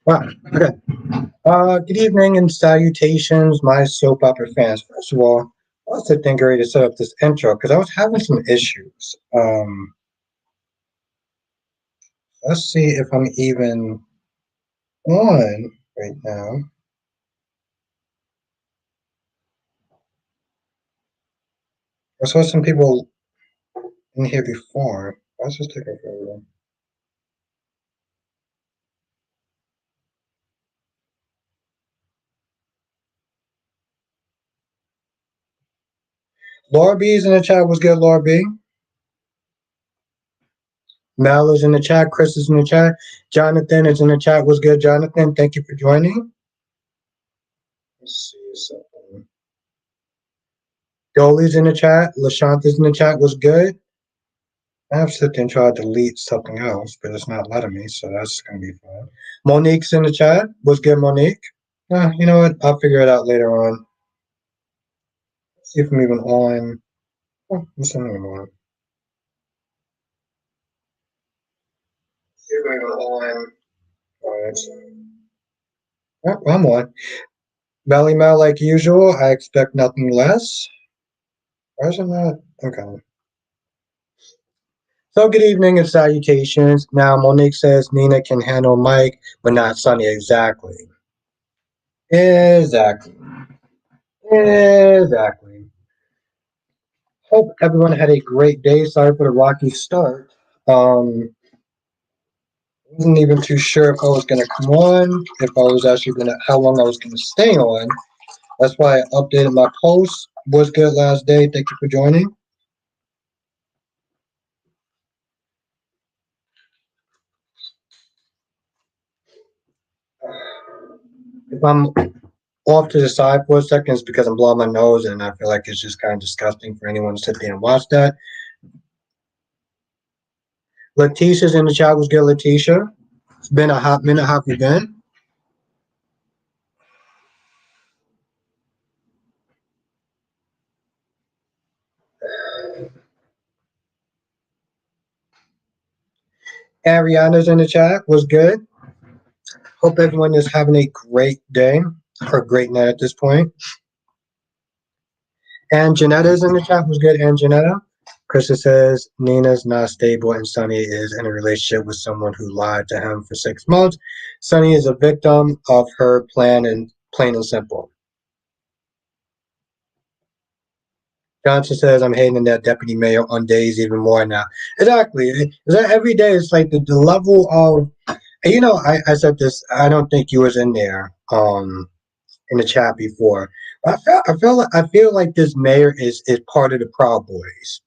Wow. Okay. Good evening and salutations, my soap opera fans. First of all, I was getting ready to set up this intro because I was having some issues. Let's see if I'm even on right now. I saw some people in here before. Let's just take a photo. Laura B is in the chat. What's good, Laura B? Mel is in the chat. Chris is in the chat. Jonathan is in the chat. What's good, Jonathan? Thank you for joining. Let's see something. Dolly's in the chat. LaShanta's in the chat. What's good? I have to sit there and try to delete something else, but it's not letting me, so that's gonna be fun. Monique's in the chat. What's good, Monique? You know what? I'll figure it out later on. See if I'm even on. Oh, what's the name on? See if I'm even on. Alright. Oh, I'm on. Belly Mel, like usual. I expect nothing less. Why is it not? Okay. So good evening and salutations. Now Monique says Nina can handle Mike, but not Sonny. Exactly. Exactly. Exactly. Hope everyone had a great day. Sorry for the rocky start. Wasn't even too sure if I was gonna come on, if I was actually gonna, how long I was gonna stay on. That's why I updated my post. Was good last day. Thank you for joining. If I'm off to the side for a second, it's because I'm blowing my nose, and I feel like it's just kind of disgusting for anyone to sit there and watch that. Letitia's in the chat. Was good, Letitia. It's been a hot minute. How have you been? Ariana's in the chat. Was good. Hope everyone is having a great day or a great night at this point. And Janetta's in the chat. Was good. And Janetta. Krista says Nina's not stable and Sonny is in a relationship with someone who lied to him for 6 months. Sonny is a victim of her plan and plain and simple. Johnson says I'm hating that deputy mayor on days even more now. Exactly. Is that every day? It's like the level of, and I said this. I don't think you was in there in the chat before. I feel like this mayor is part of the Proud Boys.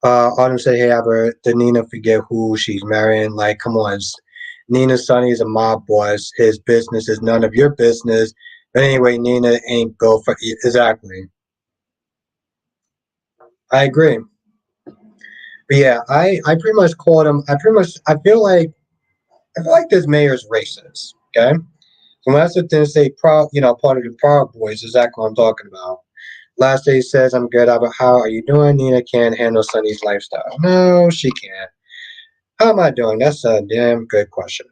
Autumn said, "Hey, Albert, did Nina forget who she's marrying? Like, come on, Nina's Sonny is a mob boss. His business is none of your business. But anyway, Nina ain't built for exactly. I agree. But yeah, I pretty much called him. I feel like this mayor's racist. Okay, so when I sit there and say proud, part of the Proud Boys, exactly what I'm talking about. Last day says, I'm good. Albert, how are you doing? Nina can't handle Sonny's lifestyle. No, she can't. How am I doing? That's a damn good question.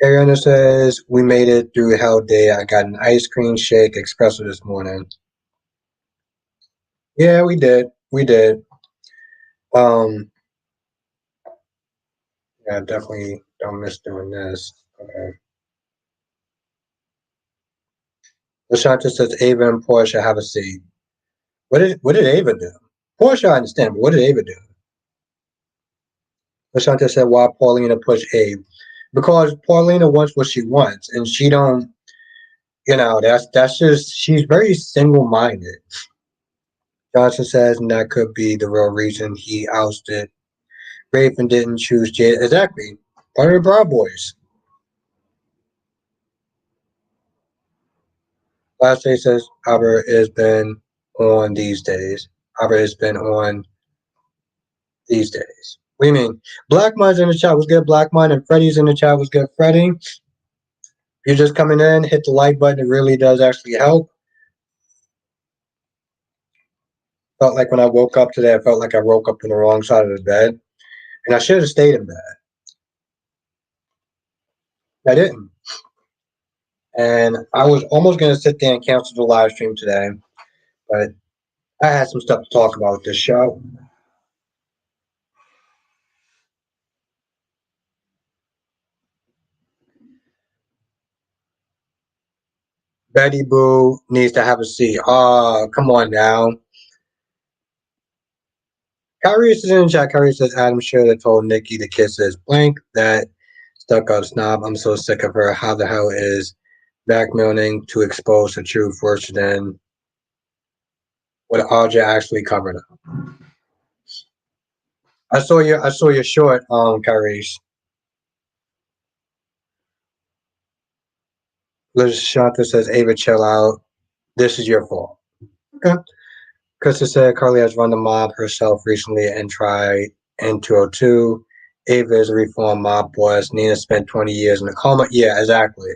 Ariana says, we made it through hell day. I got an ice cream shake espresso this morning. Yeah, we did. We did. Um, yeah, definitely don't miss doing this. Okay. Lashanta says Ava and Portia have a seat. What did Ava do? Portia I understand, but what did Ava do? Lashanta said why Paulina push Abe. Because Paulina wants what she wants and she don't that's just she's very single minded. Johnson says and that could be the real reason he ousted Raven didn't choose Jada. Exactly. Part of the Broad Boys. Last day says Albert has been on these days. Albert has been on these days. What do you mean? Black Mind's in the chat was good. Black Mind and Freddie's in the chat was good. Freddie, if you're just coming in, hit the like button. It really does actually help. Felt like when I woke up today, I felt like I woke up on the wrong side of the bed. And I should have stayed in bed. I didn't. And I was almost going to sit there and cancel the live stream today, but I had some stuff to talk about with this show. Betty Boo needs to have a seat. Oh, come on now. Kyrie is in the chat. Kyrie says Adam should have told Nikki to kiss his blank. That stuck up snob. I'm so sick of her. How the hell is blackmailing to expose the truth worse than what RJ actually covered up? I saw your short, Kyrie. Liz Shanta says, Ava, chill out. This is your fault. Okay. Krista said Carly has run the mob herself recently and tried in 202. Ava is a reformed mob boss. Nina spent 20 years in a coma. Yeah, exactly.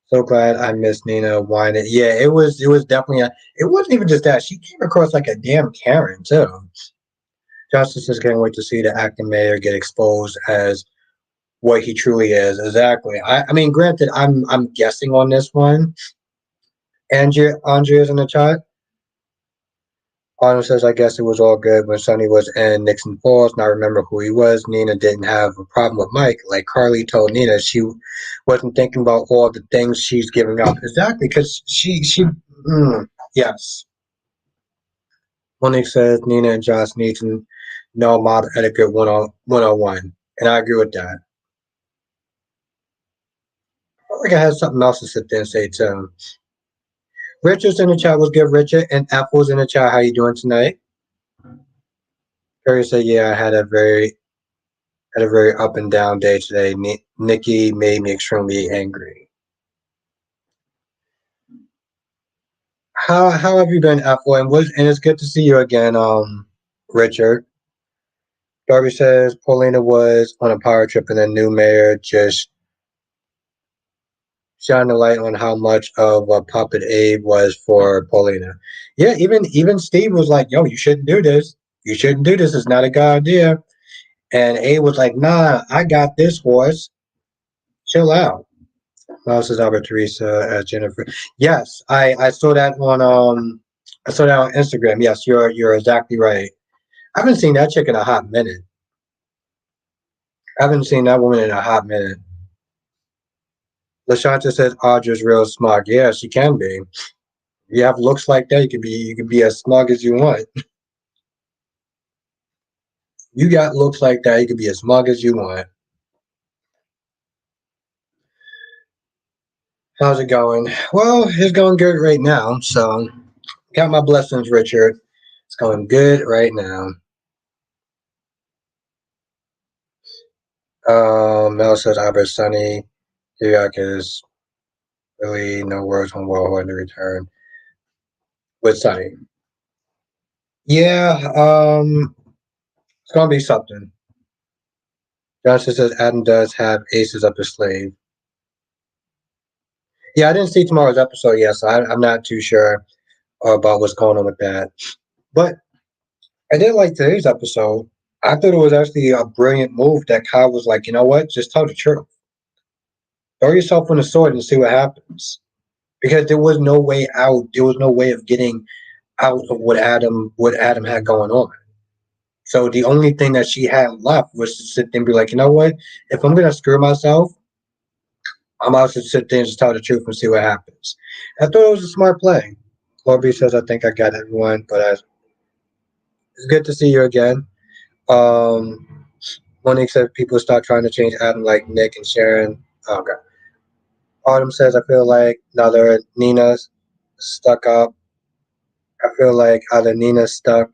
So glad I missed Nina whining. Yeah, it was definitely it wasn't even just that. She came across like a damn Karen too. Justice is can't wait to see the acting mayor get exposed as what he truly is. Exactly. I mean, granted, I'm guessing on this one. Andrea's in the chat. Arnold says, I guess it was all good when Sonny was in Nixon Falls. Now I remember who he was. Nina didn't have a problem with Mike. Like Carly told Nina, she wasn't thinking about all the things she's giving up. Exactly, because yes. Monique says Nina and Josh need to know mob etiquette 101. And I agree with that. I feel like I had something else to sit there and say too. Richard's in the chat was good, Richard. And Apple's in the chat. How you doing tonight? Carrie said, yeah, I had a very up and down day today. Nikki made me extremely angry. How have you been, Apple? And it's good to see you again, Richard. Darby says Paulina was on a power trip and the new mayor just shined a light on how much of a puppet Abe was for Paulina. Yeah, even Steve was like, "Yo, you shouldn't do this. You shouldn't do this. It's not a good idea." And Abe was like, "Nah, I got this horse. Chill out." Mouse is Albert Teresa as Jennifer. Yes, I saw that on Instagram. Yes, you're exactly right. I haven't seen that chick in a hot minute. I haven't seen that woman in a hot minute. LaShanta says Audra's real smart. Yeah, she can be. You have looks like that, you can be as smug as you want. You got looks like that, you can be as smug as you want. How's it going? Well, it's going good right now. So, got my blessings, Richard. It's going good right now. Mel says Albert Sunny. Here is really no words when well in the return with Sunny. Yeah, it's gonna be something. Johnson says Adam does have aces up his sleeve. Yeah, I didn't see tomorrow's episode yet, so I'm not too sure about what's going on with that. But I did like today's episode. I thought it was actually a brilliant move that Kyle was like, you know what, just tell the truth. Throw yourself on the sword and see what happens. Because there was no way out. There was no way of getting out of what Adam had going on. So the only thing that she had left was to sit there and be like, you know what? If I'm gonna screw myself, I'm out to sit there and just tell the truth and see what happens. I thought it was a smart play. Corby says, I think I got everyone, but it's good to see you again. Monique said people start trying to change Adam like Nick and Sharon. Oh, okay. Autumn says, I feel like another Nina's stuck up. I feel like either Nina stuck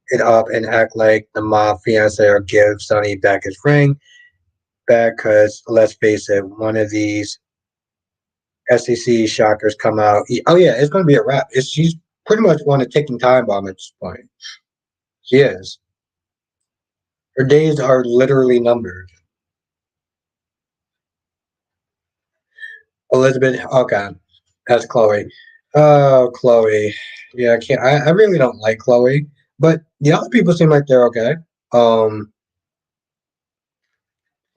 it up and act like the mob fiance or give Sonny back his ring back because let's face it, one of these SEC shockers come out. Oh yeah, it's going to be a wrap. She's pretty much on a ticking time bomb at this point. She is. Her days are literally numbered. Elizabeth, okay, that's Chloe. Oh, Chloe. Yeah, I can't. I really don't like Chloe, but the other people seem like they're okay. Um,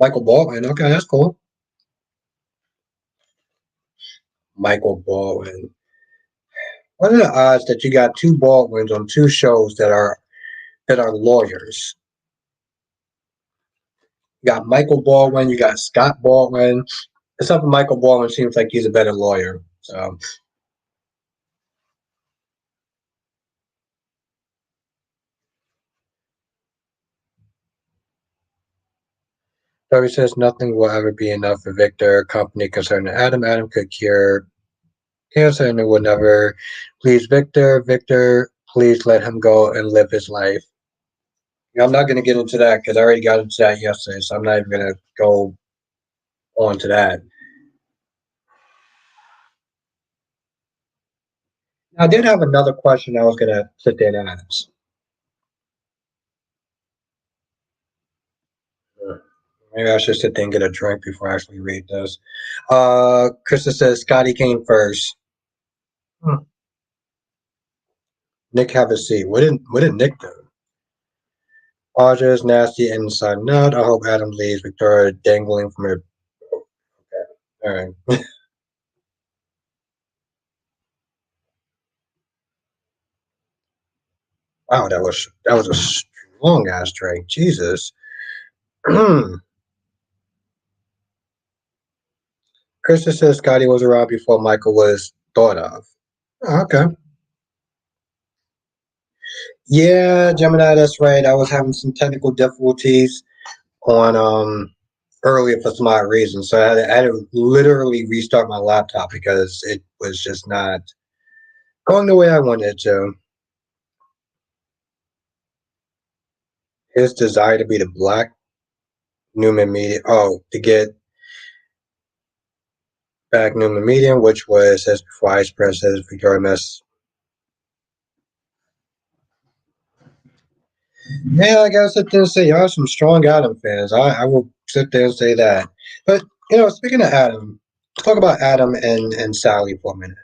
Michael Baldwin. Okay, that's cool. Michael Baldwin. What are the odds that you got two Baldwins on two shows that are lawyers? You got Michael Baldwin, you got Scott Baldwin. Except for Michael Baldwin seems like he's a better lawyer. So he says nothing will ever be enough for Victor. Company concerning Adam. Adam could cure cancer and it will never please Victor. Victor, please let him go and live his life. I'm not going to get into that because I already got into that yesterday, so I'm not even going to go on to that. I did have another question I was going to sit there and ask. Maybe I should sit there and get a drink before I actually read this. Krista says Scotty came first. Hmm. Nick have a seat. What did Nick do? Audra is nasty inside nut. I hope Adam leaves Victoria dangling from her. All right. Wow, that was a strong ass drink. Jesus. Krista says Scotty was around before Michael was thought of. Oh, okay. Yeah, Gemini, that's right. I was having some technical difficulties on earlier for some odd reasons. So I had to literally restart my laptop because it was just not going the way I wanted it to. His desire to be the black Newman medium. Oh, to get back Newman medium, which was as before Vice President Victoria Mess. Yeah, I gotta sit there and say y'all are some strong Adam fans. I will sit there and say that. But speaking of Adam, let's talk about Adam and Sally for a minute.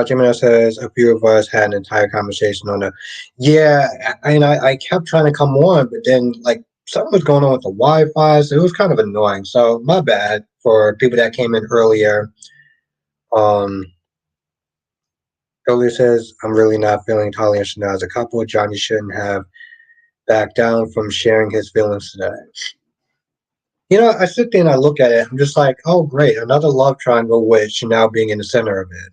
Gemini says a few of us had an entire conversation on the. Yeah, I kept trying to come on, but then like something was going on with the Wi-Fi, so it was kind of annoying. So my bad for people that came in earlier. Um, Earlier says I'm really not feeling Talia and Chanel as a couple. Johnny shouldn't have backed down from sharing his feelings today. I sit there and I look at it. I'm just like, oh great, another love triangle with Chanel being in the center of it.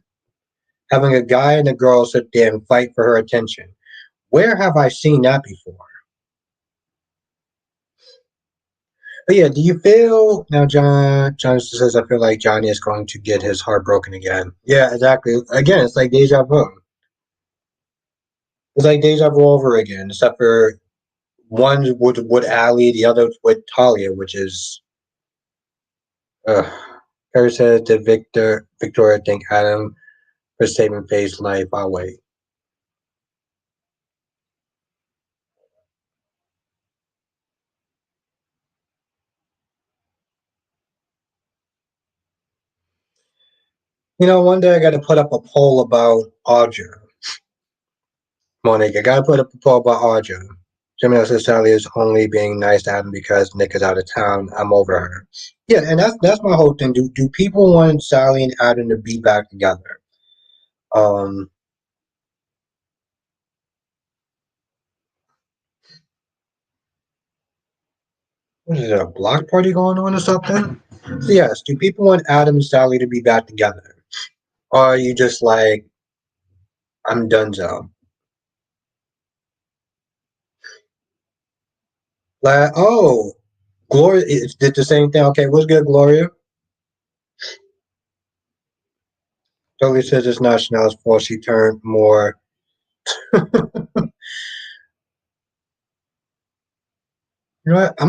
Having a guy and a girl sit there and fight for her attention. Where have I seen that before? But yeah, do you feel now, John says I feel like Johnny is going to get his heart broken again. Yeah, exactly. Again, it's like deja vu. It's like deja vu over again, except for one with Ali, the other with Talia, which is Harry says to Victoria think Adam for saving face life, I'll wait. One day I gotta put up a poll about Audra. Monique, I gotta put up a poll about Audra. Jimmy says Sally is only being nice to Adam because Nick is out of town. I'm over her. Yeah, and that's my whole thing. Do people want Sally and Adam to be back together? Um, what is it? A block party going on or something? So yes, do people want Adam and Sally to be back together? Or are you just like I'm donezo? Like, oh, Gloria did the same thing. Okay, what's good, Gloria? Totally says it's not Chanel's fault. She turned more. You know what? I'm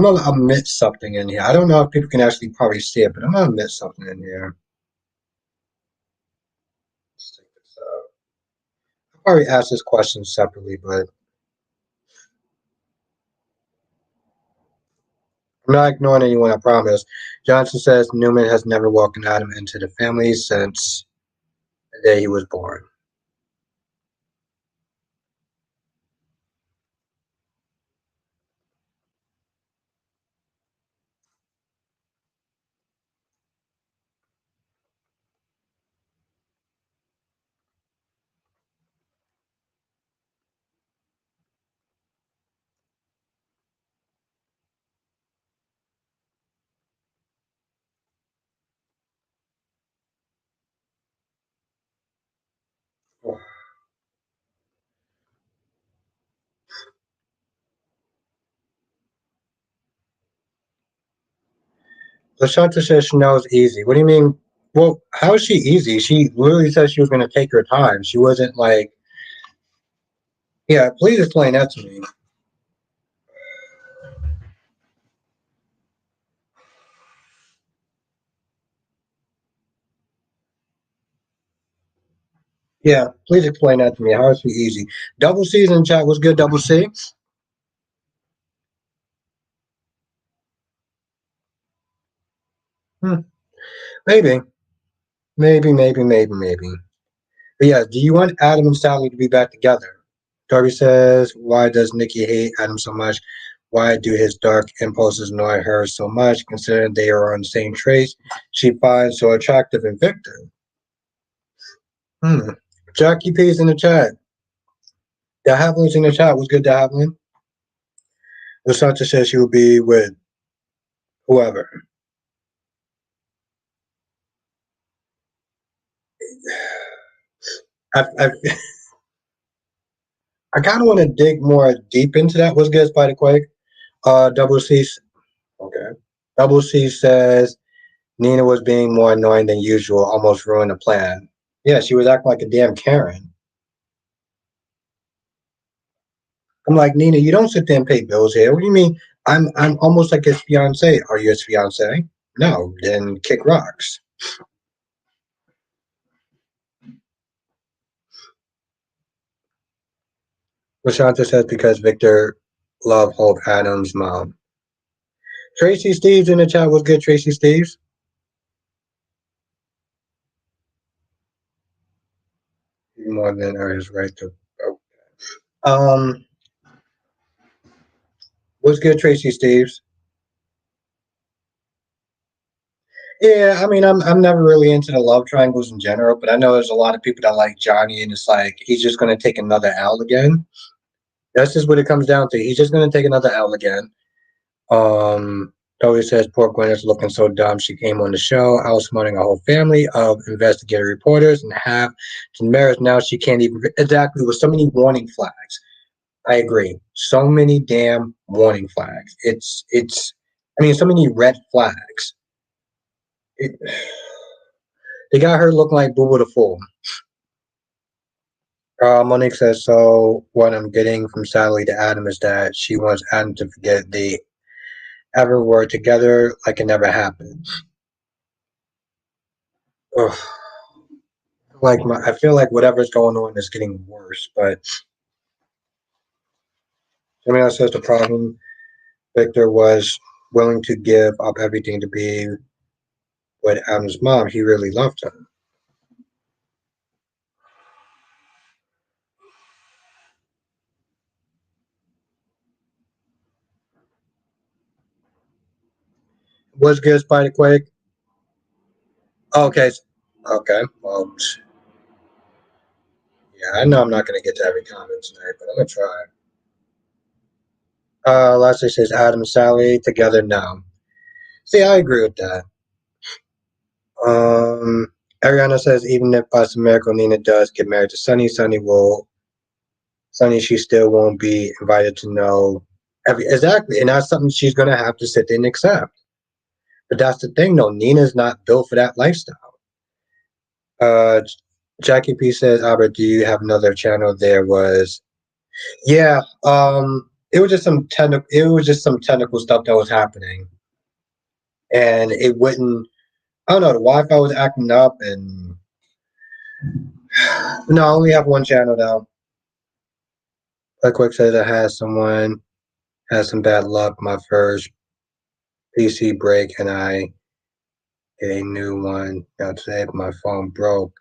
gonna admit something in here. I don't know if people can actually probably see it, but I'm gonna admit something in here. Let's take this out. I'll probably ask this question separately, but I'm not ignoring anyone. I promise. Johnson says Newman has never welcomed Adam into the family since the day he was born. Lashanta says Chanel's easy. What do you mean? Well, how is she easy? She literally said she was going to take her time. She wasn't like, yeah, please explain that to me. Yeah, please explain that to me. How is she easy? Double C's in chat. What's good, Double C? Hmm, maybe, maybe. But yeah, do you want Adam and Sally to be back together? Darby says, why does Nikki hate Adam so much? Why do his dark impulses annoy her so much, considering they are on the same traits she finds so attractive in Victor? Hmm. Jackie P's in the chat. Dahavlin's in the chat. What's good, Dahavlin? Lasanta says she will be with whoever. I I kind of want to dig more deep into that. What's good, Spider Quake? Double C. Okay. Double C says Nina was being more annoying than usual, almost ruined the plan. Yeah, she was acting like a damn Karen. I'm like, Nina, you don't sit there and pay bills here. What do you mean? I'm almost like his fiance. Are you his fiance? No, then kick rocks. Rashanta says because Victor loved Hope Adams' mom. Tracy Steves in the chat. What's good, Tracy Steves? More than his right to. Um, what's good, Tracy Steves? Yeah, I mean, I'm never really into the love triangles in general, but I know there's a lot of people that like Johnny, and it's like he's just going to take another L again. That's just what it comes down to. He's just going to take another L again. Um, Tori says poor Gwen is looking so dumb. She came on the show, outsmarting a whole family of investigative reporters and half to marriage. Now she can't even exactly with so many warning flags. I agree. So many damn warning flags. It's. I mean, so many red flags. It, they got her looking like Boo Boo the Fool. Monique says, so what I'm getting from Sally to Adam is that she wants Adam to forget they ever were together like it never happened. Ugh. I feel like whatever's going on is getting worse, but somebody else says the problem Victor was willing to give up everything to be with Adam's mom. He really loved her. What's good, Spider Quake? Okay. Okay. Well, yeah, I know I'm not going to get to every comment tonight, but I'm going to try. Leslie says Adam and Sally together now. See, I agree with that. Ariana says even if by some miracle Nina does get married to Sonny, she still won't be invited to know exactly, and that's something she's gonna have to sit there and accept. But that's the thing, though. Nina's not built for that lifestyle. Uh, Jackie P says, Albert, do you have another channel? There was, yeah. It was just some technical. It was just some technical stuff that was happening, and it wouldn't. I don't know. The Wi-Fi was acting up, and no, I only have one channel now. Like Quick says, I had some bad luck. My first PC break, and I get a new one now today. But my phone broke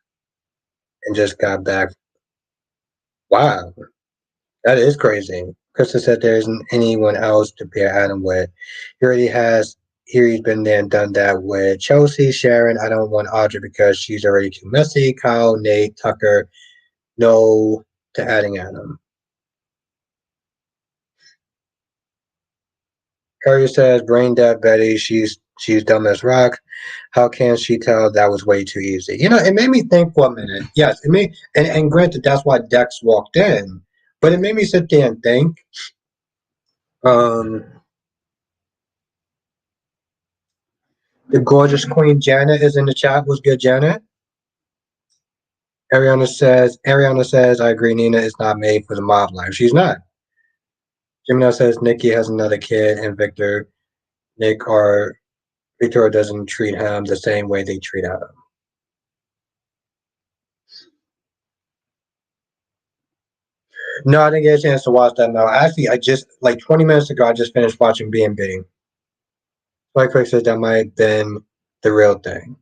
and just got back. Wow, that is crazy. Krista said there isn't anyone else to pair Adam with. He already has. Here he's been there and done that with Chelsea, Sharon. I don't want Audrey because she's already too messy. Kyle, Nate, Tucker. No to adding Adam. Curry says, brain dead Betty, she's dumb as rock. How can she tell that was way too easy? You know, it made me think for a minute. Yes, it made and granted that's why Dex walked in. But it made me sit there and think, um, The gorgeous Queen Janet is in the chat. What's good, Janet? Ariana says, I agree, Nina is not made for the mob life. She's not. Gemini says Nikki has another kid and Nick or Victoria doesn't treat him the same way they treat Adam. No, I didn't get a chance to watch that. No, actually, I just like 20 minutes ago, I just finished watching B&B. Like Quick says, that might have been the real thing.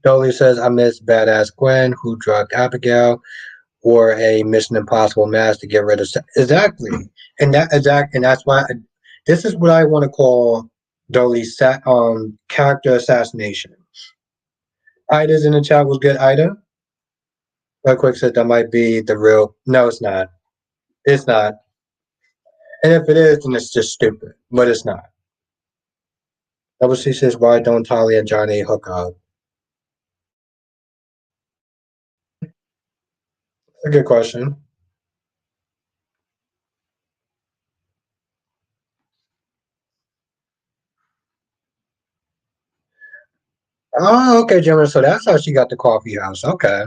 Dolly says, I miss badass Gwen who drugged Abigail or a Mission Impossible mask to get rid of. Exactly, and that's why this is what I want to call Dolly's character assassination. Ida's in the chat. Was good, Ida? Like Quick said, that might be the real. No, it's not. It's not. And if it is, then it's just stupid. But it's not. Double C says, why don't Talia and Johnny hook up? A good question. Oh, okay, Gemma. So that's how she got the coffee house. Okay.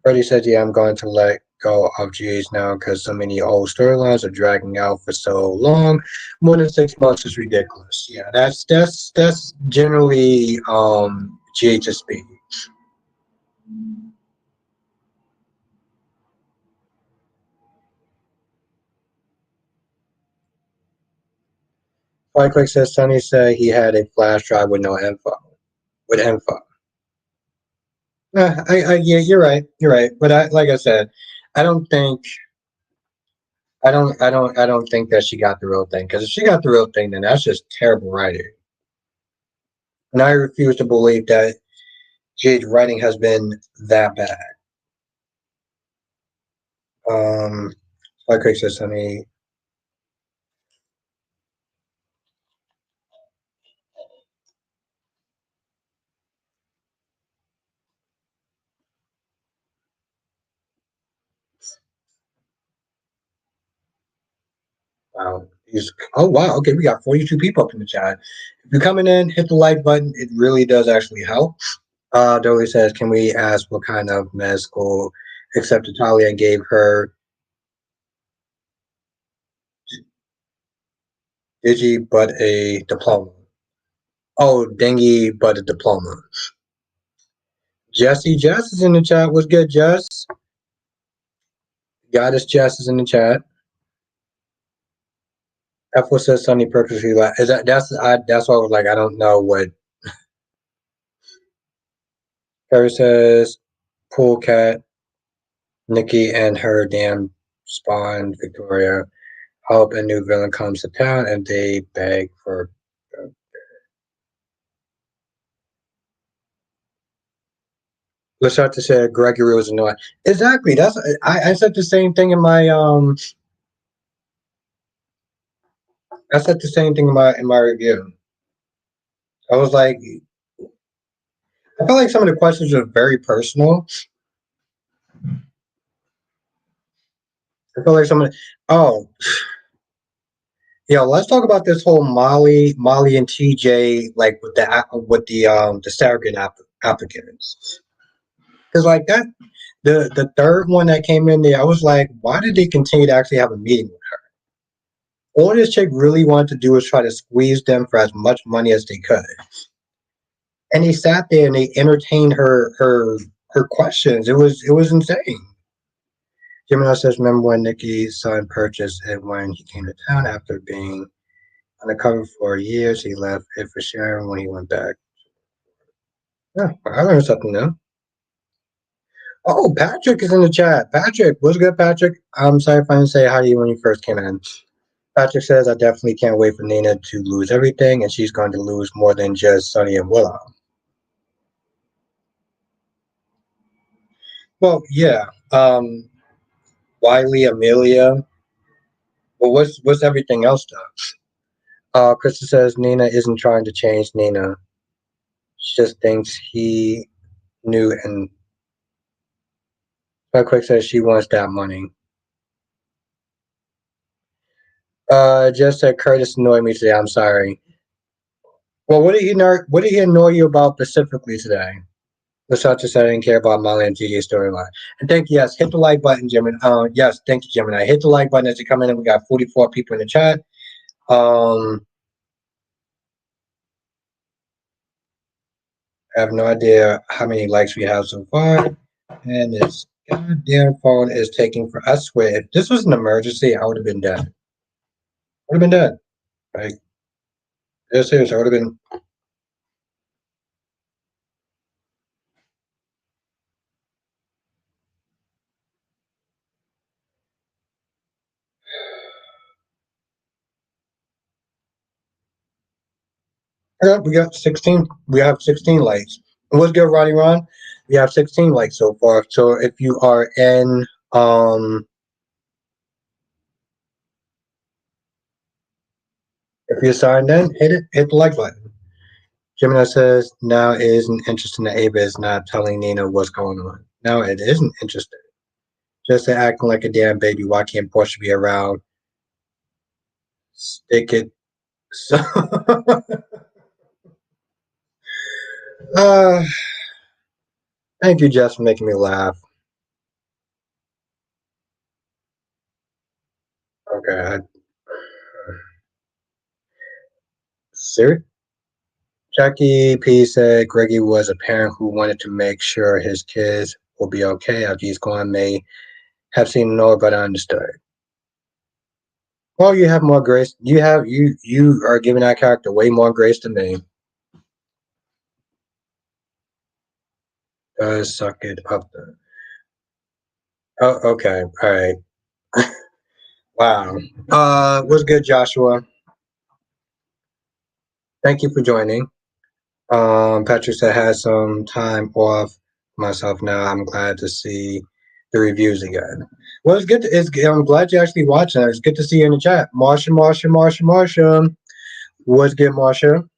Freddie said, yeah, I'm going to let go of GH now because so many old storylines are dragging out for so long. More than 6 months is ridiculous. Yeah, that's generally GH's speed. Like Quick says, Sonny said he had a flash drive with no info. With info. Yeah, you're right. You're right. But like I said, I don't think, I don't think that she got the real thing. Because if she got the real thing, then that's just terrible writing. And I refuse to believe that GH writing has been that bad. Like I said, Sonny, wow. Oh wow, okay, we got 42 people up in the chat. If you're coming in, hit the like button. It really does actually help. Dolly says, can we ask what kind of med school except Italia gave her Digi but a diploma? Oh, dingy but a diploma. Jess is in the chat. What's good, Jess? Goddess Jess is in the chat. F says Sunny purposely like is that's why I was like I don't know what Harry says pool cat Nikki and her damn spawn Victoria hope a new villain comes to town and they beg for Lashata said Gregory was annoying. Exactly. I said the same thing in my I said the same thing in my review. I was like I felt like some of the questions were very personal. I feel like some of the, oh yeah, let's talk about this whole Molly and TJ like with the surrogate applicants. Because like that the third one that came in there, I was like, why did they continue to actually have a meeting with her? All this chick really wanted to do was try to squeeze them for as much money as they could. And they sat there and they entertained her questions. It was insane. Gemini says, remember when Nikki's son purchased it when he came to town after being undercover for years? He left it for Sharon when he went back. Yeah, I learned something new. Oh, Patrick is in the chat. Patrick, what's good, Patrick? I'm sorry if I didn't say hi to you when you first came in. Patrick says, I definitely can't wait for Nina to lose everything, and she's going to lose more than just Sonny and Willow. Well, yeah. Wiley, Amelia. Well, what's everything else though? Krista says Nina isn't trying to change Nina. She just thinks he knew, and Quick says she wants that money. Just that Curtis annoyed me today. I'm sorry. Well, what did he annoy you about specifically today? Besides just I didn't care about Molly and TJ storyline. And thank you, yes, hit the like button, Jim. Yes, thank you, Gemini. Hit the like button as you come in. We got 44 people in the chat. I have no idea how many likes we have so far. And this goddamn phone is taking for I swear, if this was an emergency, I would have been dead. I would have been dead. Like, this is, I would have been. Yeah, we got 16. We have 16 likes. What's good, Ronnie Ron? We have 16 likes so far. So if you are in, if you're signed in, hit the like button. Gemini says, now it isn't interesting that Ava is not telling Nina what's going on. No, it isn't interesting. Just acting like a damn baby. Why can't Portia be around? Stick it. So, uh, thank you, Jess, for making me laugh. Okay. Siri? Jackie P said Greggy was a parent who wanted to make sure his kids will be okay after he's gone. May have seen Noah, but I understood. Well, you have more grace. You are giving that character way more grace than me. Suck it up there. Oh, okay. All right. Wow. What's good, Joshua? Thank you for joining. Patrick said had some time off myself now. I'm glad to see the reviews again. Well, it's good. I'm glad you're actually watching. It's good to see you in the chat. Marsha. What's good, Marsha?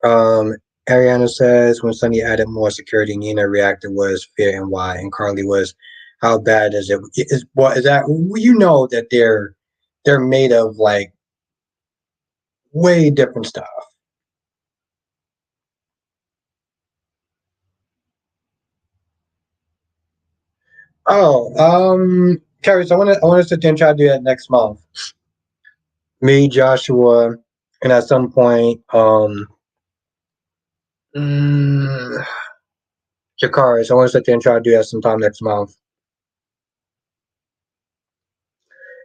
Um, Ariana says when Sonny added more security, Nina reacted was fear and why, and Carly was how bad is it? Is what is that? You know that they're made of like way different stuff. Oh, Carrie, so I want to sit there and try to do that next month. Me, Joshua, and at some point, mm, Jakari. So I want to sit there and try to do that sometime next month.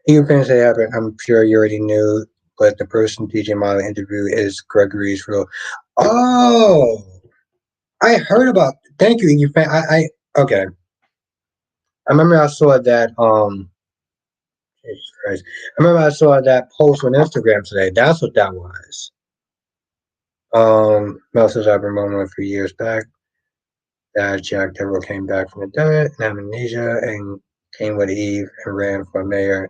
You can say happen. I'm sure you already knew, but the person DJ Miley interview is Gregory's real. Oh, I heard about. Thank you. You, I okay. I remember I saw that. Jesus Christ. I remember I saw that post on Instagram today. That's what that was. Mel says I've been remembering a few years back that Jack Devereaux came back from the dead and amnesia and came with Eve and ran for mayor.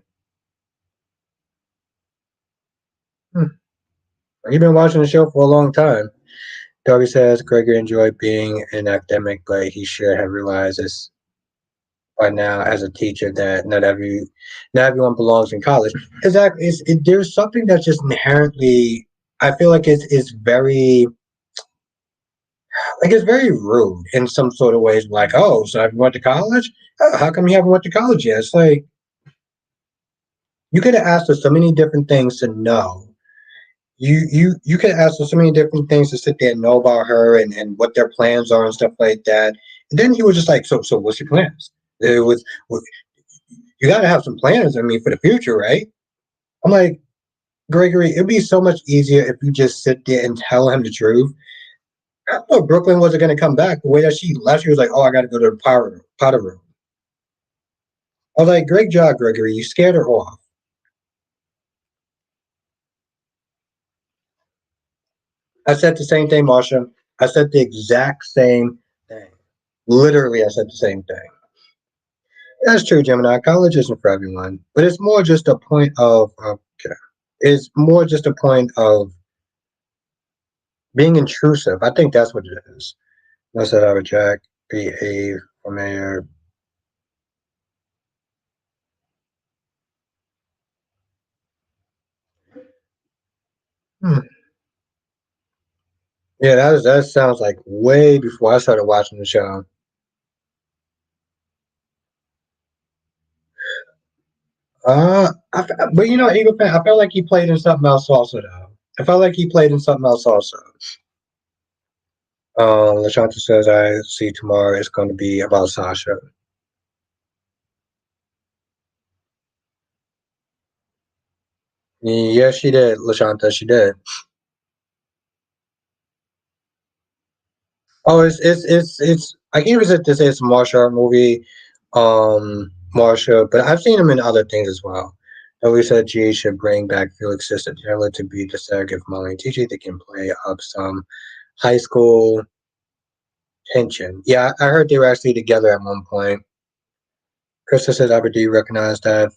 Hmm. You've been watching the show for a long time. Darby says Gregory enjoyed being an academic, but he should have realized this by now as a teacher that not everyone belongs in college. Exactly. There's something that's just inherently. I feel like it's very it's very rude in some sort of ways. Like, oh, so have you went to college? Oh, how come you haven't went to college yet? It's like you could have asked us so many different things to know. You could ask us so many different things to sit there and know about her and what their plans are and stuff like that. And then he was just like, so what's your plans? It was you got to have some plans. I mean, for the future, right? I'm like, Gregory, it'd be so much easier if you just sit there and tell him the truth. I thought Brooklyn wasn't going to come back. The way that she left, she was like, oh, I got to go to the powder room. I was like, great job, Gregory. You scared her off. I said the same thing, Marsha. I said the exact same thing. Literally, I said the same thing. That's true, Gemini. College isn't for everyone, but it's more just a point of okay. It's more just a point of being intrusive. I think that's what it is. Let's have a Jack behave for mayor. Hmm. Yeah, that sounds like way before I started watching the show. But you know, Eagle fan, I felt like he played in something else also, though. I felt like he played in something else also. Lashanta says, I see tomorrow it's going to be about Sasha. Yeah, she did, Lashanta, she did. Oh, I can't resist to say it's a martial art movie, Marsha, but I've seen him in other things as well. And we said G should bring back Felix Sister Taylor to be the surrogate for Molly and TJ. They can play up some high school tension. Yeah, I heard they were actually together at one point. Krista says, Albert, do you recognize that?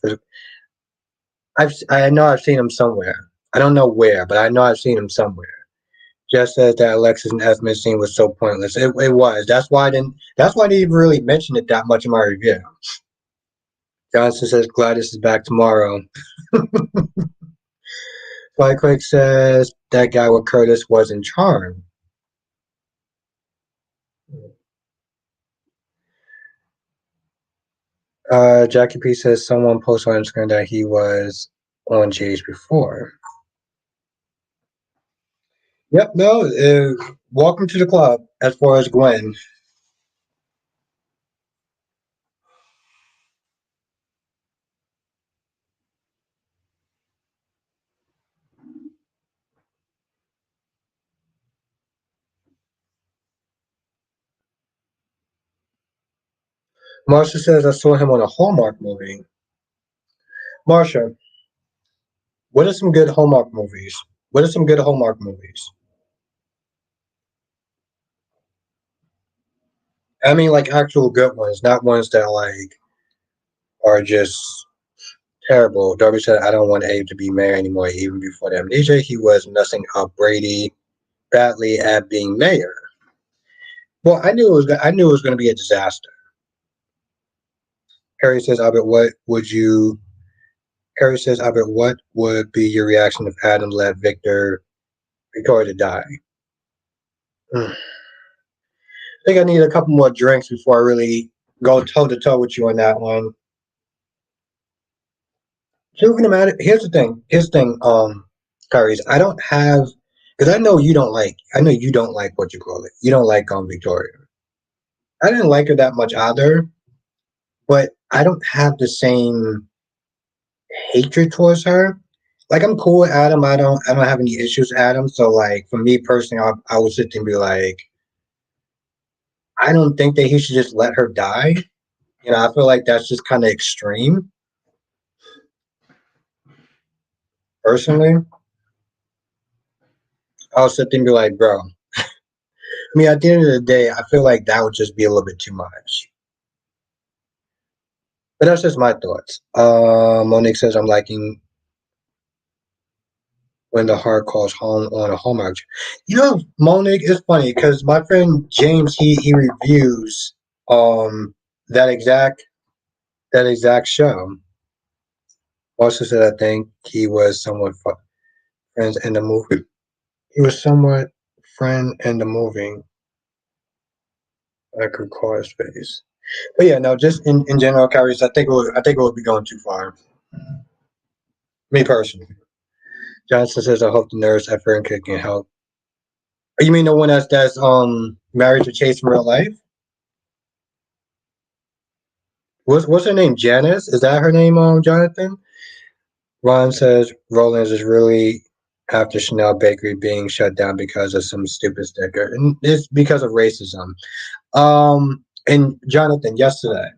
I know I've seen him somewhere. I don't know where, but I know I've seen him somewhere. Just says that Alexis and Esme scene was so pointless. It was. That's why I didn't even really mention it that much in my review. Johnson says Gladys is back tomorrow. Flyquake says that guy with Curtis was in Charm. Jackie P says someone posted on Instagram that he was on GH before. Yep, no. Welcome to the club as far as Gwen. Marsha says I saw him on a Hallmark movie. Marsha, what are some good Hallmark movies? What are some good Hallmark movies? I mean, like actual good ones, not ones that like are just terrible. Darby said, "I don't want Abe to be mayor anymore." Even before the amnesia, he was messing up Brady badly at being mayor. Well, I knew it was. I knew it was going to be a disaster. Harry says, "Albert, what would you?" Harry says, "Albert, what would be your reaction if Adam let Victoria to die?" I think I need a couple more drinks before I really go toe to toe with you on that one. Truth of matter, here's the thing. Here's the thing, Kyrie's. I don't have because I know you don't like. I know you don't like what you call it. You don't like Victoria. I didn't like her that much either, but I don't have the same hatred towards her. Like I'm cool with Adam. I don't have any issues with Adam. So like for me personally, I would sit there and be like, I don't think that he should just let her die. You know, I feel like that's just kind of extreme. Personally, I'll sit there and be like, bro. I mean, at the end of the day, I feel like that would just be a little bit too much. But that's just my thoughts. Monique says I'm liking when the heart calls home on a Hallmark. You know, Monique, it's funny because my friend James he reviews um that exact that exact show. Also said I think he was somewhat friends in the movie. He was somewhat friend in the movie. I could call his face. But yeah, no, just in general, Kyrie, I think it would be going too far. Me personally. Johnson says I hope the nurse at Fern can help. You mean the one that's married to Chase in real life? What's her name? Janice? Is that her name? Jonathan. Ron says Rollins is really after Chanel Bakery being shut down because of some stupid sticker, and it's because of racism. And Jonathan, yesterday,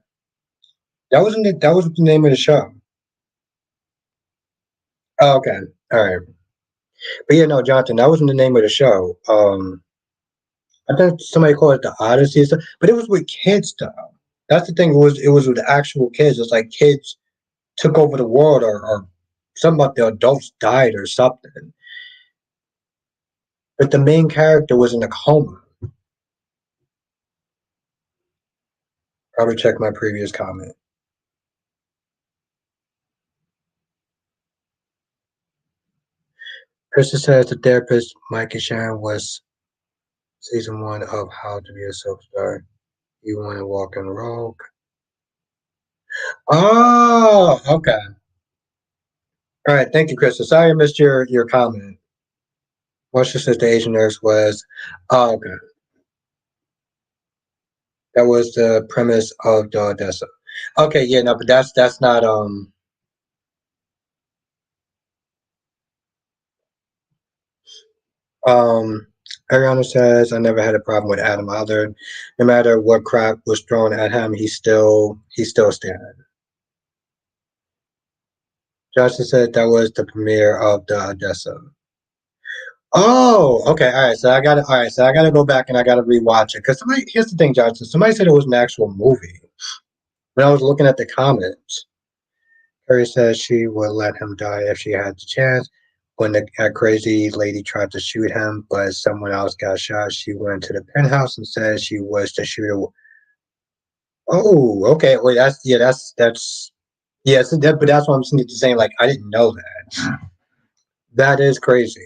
that wasn't the name of the show. Oh, okay, all right. But yeah, no, Jonathan, that wasn't the name of the show. I think somebody called it the Odyssey, or something, but it was with kids though. That's the thing. It was with actual kids. It's like kids took over the world, or some about the adults died or something. But the main character was in a coma. Probably check my previous comment. Krista says the therapist Mike and Sharon was season one of How to Be a Superstar. You want to walk in rogue? Oh, okay. All right. Thank you, Krista. Sorry I missed your comment. What's just says the Asian nurse was. Oh, okay. That was the premise of the Odessa. Okay, yeah, no, but that's not um Ariana says I never had a problem with Adam either. No matter what crap was thrown at him, he still standing. Justin said that was the premiere of the Odessa. Oh, okay, all right. So I gotta go back and I gotta rewatch it because somebody. Here's the thing, Johnson. Somebody said it was an actual movie. When I was looking at the comments, Carrie says she would let him die if she had the chance. When the crazy lady tried to shoot him, but someone else got shot, she went to the penthouse and said she was the shooter. Oh, okay. Wait, that's yes, but that's what I'm saying. Like, I didn't know that. That is crazy.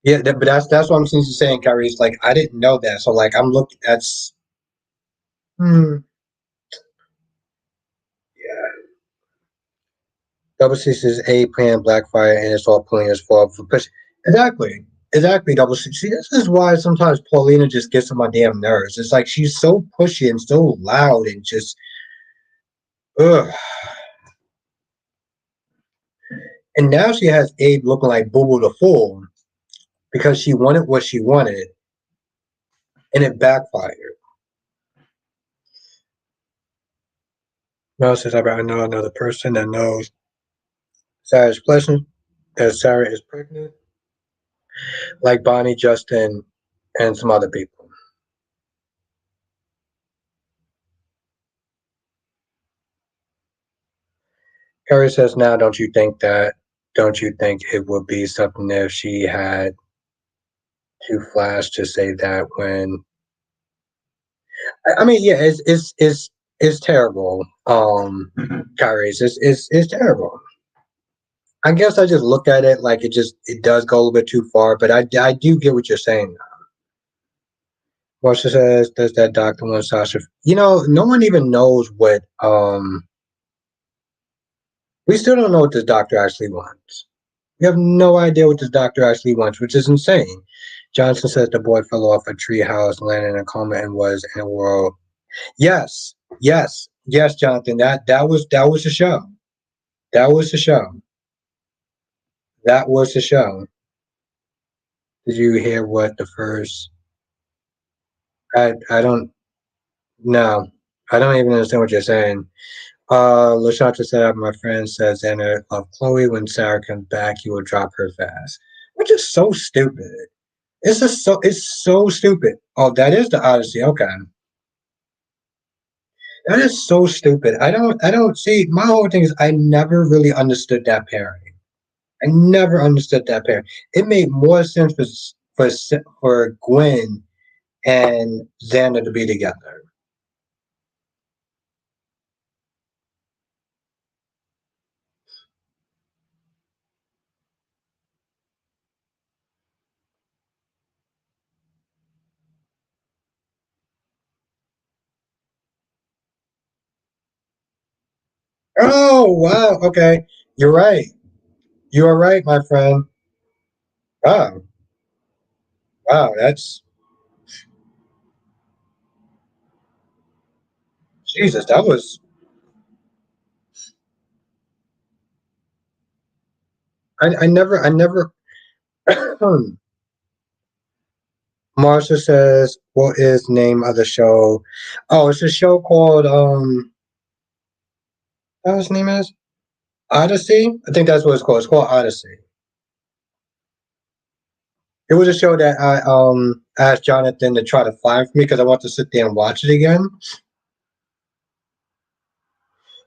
Yeah, but that's what I'm saying, Kyrie. It's like I didn't know that. So like I'm looking. That's hmm, yeah. Double Six is A playing Blackfire, and it's all pulling his fault for push. Exactly, exactly. Double Six. See, this is why sometimes Paulina just gets on my damn nerves. It's like she's so pushy and so loud and just ugh. And now she has Abe looking like Boo Boo the Fool because she wanted what she wanted, and it backfired. Mel says, I know another person that knows Sarah's pleasant, that Sarah is pregnant, like Bonnie, Justin, and some other people. Harry says, now, don't you think it would be something if she had to flash to say that when, I mean, yeah, it's terrible. Kyrie's, it's terrible. I guess I just look at it like it does go a little bit too far, but I do get what you're saying. Marsha says, does that doctor want Sasha? No one even knows what we still don't know what this doctor actually wants. We have no idea what this doctor actually wants, which is insane. Johnson says the boy fell off a treehouse, landed in a coma, and was in a world. Yes, yes, yes, Jonathan. That was the show. That was the show. That was the show. Did you hear what the first? I don't know. I don't even understand what you're saying. Lashatra said, my friend says Xander loved Chloe. When Sarah comes back, he will drop her fast. Which is so stupid. It's so stupid. Oh, that is the Odyssey. Okay. That is so stupid. I don't see my whole thing is I never really understood that pairing. I never understood that pairing. It made more sense for Gwen and Xander to be together. Oh wow, okay. You're right. You are right, my friend. Wow. Wow, that's Jesus, that was I never Marsha says, what is the name of the show? Oh, it's a show called what his name is? Odyssey? I think that's what it's called. It's called Odyssey. It was a show that I asked Jonathan to try to find for me because I want to sit there and watch it again.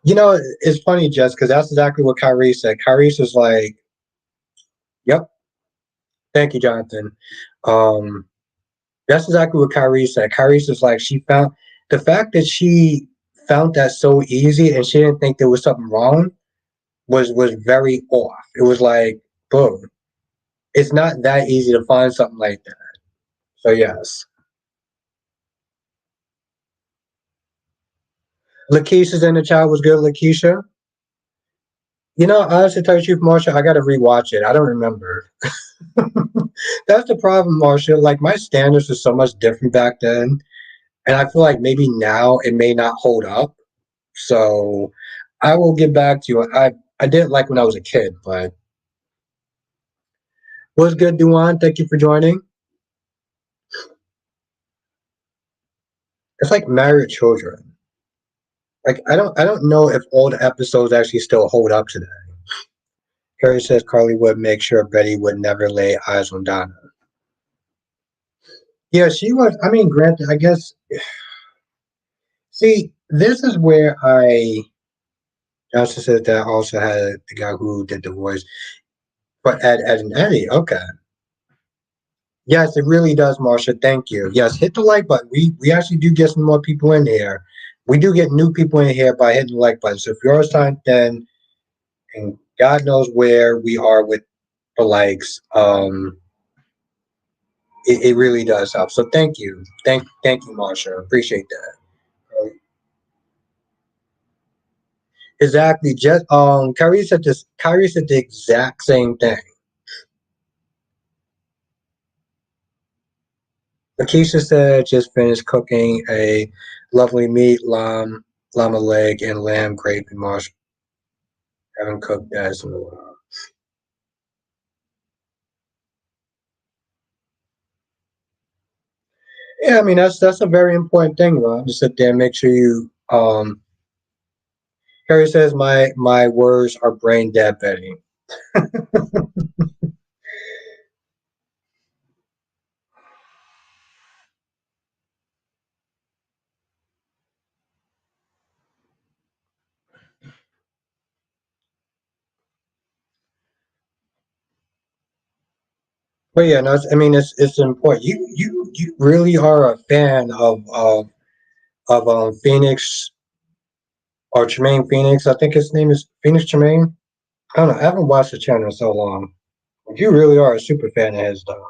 It's funny, Jess, because that's exactly what Kyrie said. Kyrie was like, "Yep, thank you, Jonathan." Um, That's exactly what Kyrie said. Kyrie was like she found the fact that she found that so easy and she didn't think there was something wrong was very off. It was like, boom, it's not that easy to find something like that. So yes, Lakeisha's in the chat was good. Lakeisha, you know, honestly, to tell you the truth, Marsha, I got to rewatch it. I don't remember. That's the problem, Marsha. Like my standards were so much different back then, and I feel like maybe now it may not hold up. So I will get back to you. I did like when I was a kid, but what's good, Duan? Thank you for joining. It's like Married Children. Like I don't know if old episodes actually still hold up today. Carrie says Carly would make sure Betty would never lay eyes on Donna. Yeah, she was. I mean, granted, I guess. See, this is where I Johnson said that also had the guy who did the voice, but Ed and Eddie. Okay. Yes, it really does, Marsha. Thank you. Yes, hit the like button. We actually do get some more people in here. We do get new people in here by hitting the like button. So if you're signed in, and God knows where we are with the likes, it really does help. So thank you, thank you, Marsha. Appreciate that. Exactly. Just Kyrie said this. Kyrie said the exact same thing. Lakeisha said just finished cooking a lovely meat llama leg and lamb gravy. Marsha haven't cooked that in a while. Yeah, I mean that's a very important thing, Rob. To sit there and make sure you. Harry says my words are brain dead, Betty. But yeah, no, I mean it's important. You really are a fan of Phoenix or Tremaine Phoenix. I think his name is Phoenix Tremaine. I don't know. I haven't watched the channel in so long. You really are a super fan of his, though.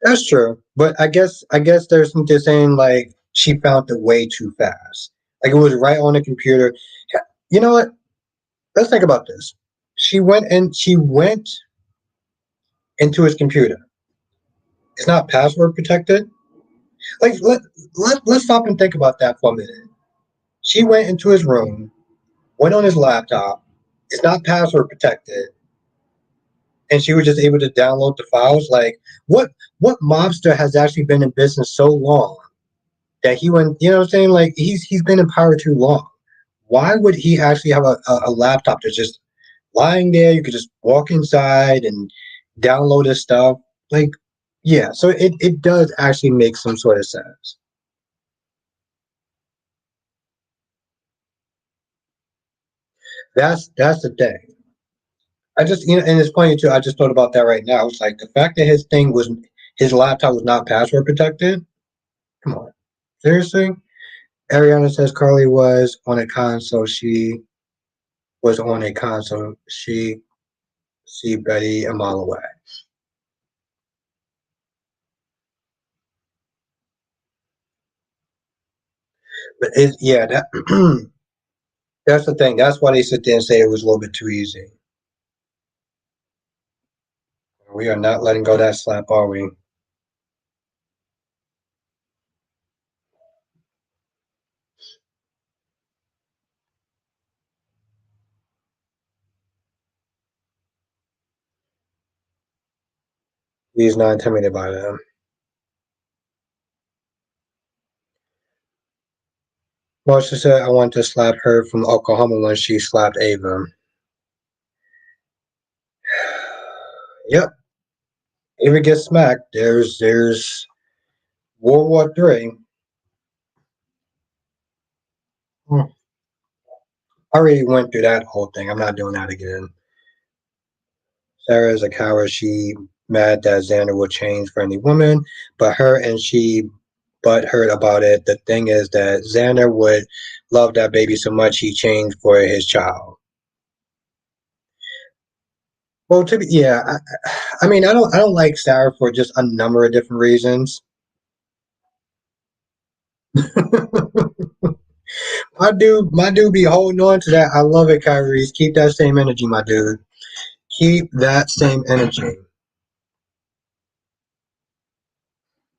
That's true, but I guess there's something saying like she found it way too fast. Like it was right on the computer. You know what? Let's think about this. She went into his computer. It's not password protected. Like let's stop and think about that for a minute. She went into his room, went on his laptop. It's not password protected, and she was just able to download the files. Like what mobster has actually been in business so long that he went? You know what I'm saying? Like he's been in power too long. Why would he actually have a laptop that's just lying there? You could just walk inside and download his stuff. Like yeah, so it does actually make some sort of sense. That's the thing. I just and it's funny too. I just thought about that right now. It's like the fact that his laptop was not password protected. Come on, seriously? Ariana says Carly was on a console. She was on a console. She see Betty a mile away. But yeah, that's the thing. That's why they sit there and say it was a little bit too easy. We are not letting go of that slap, are we? He's not intimidated by them. Marsha said, I want to slap her from Oklahoma when she slapped Ava. Yep, Ava gets smacked. There's World War III. I already went through that whole thing. I'm not doing that again. Sarah is a coward. She mad that Xander will change for any woman, but her and she but heard about it. The thing is that Xander would love that baby so much he changed for his child. Well, to be, yeah, I mean, I don't like Sarah for just a number of different reasons. My dude be holding on to that. I love it, Kyrie. Keep that same energy, my dude. Keep that same energy.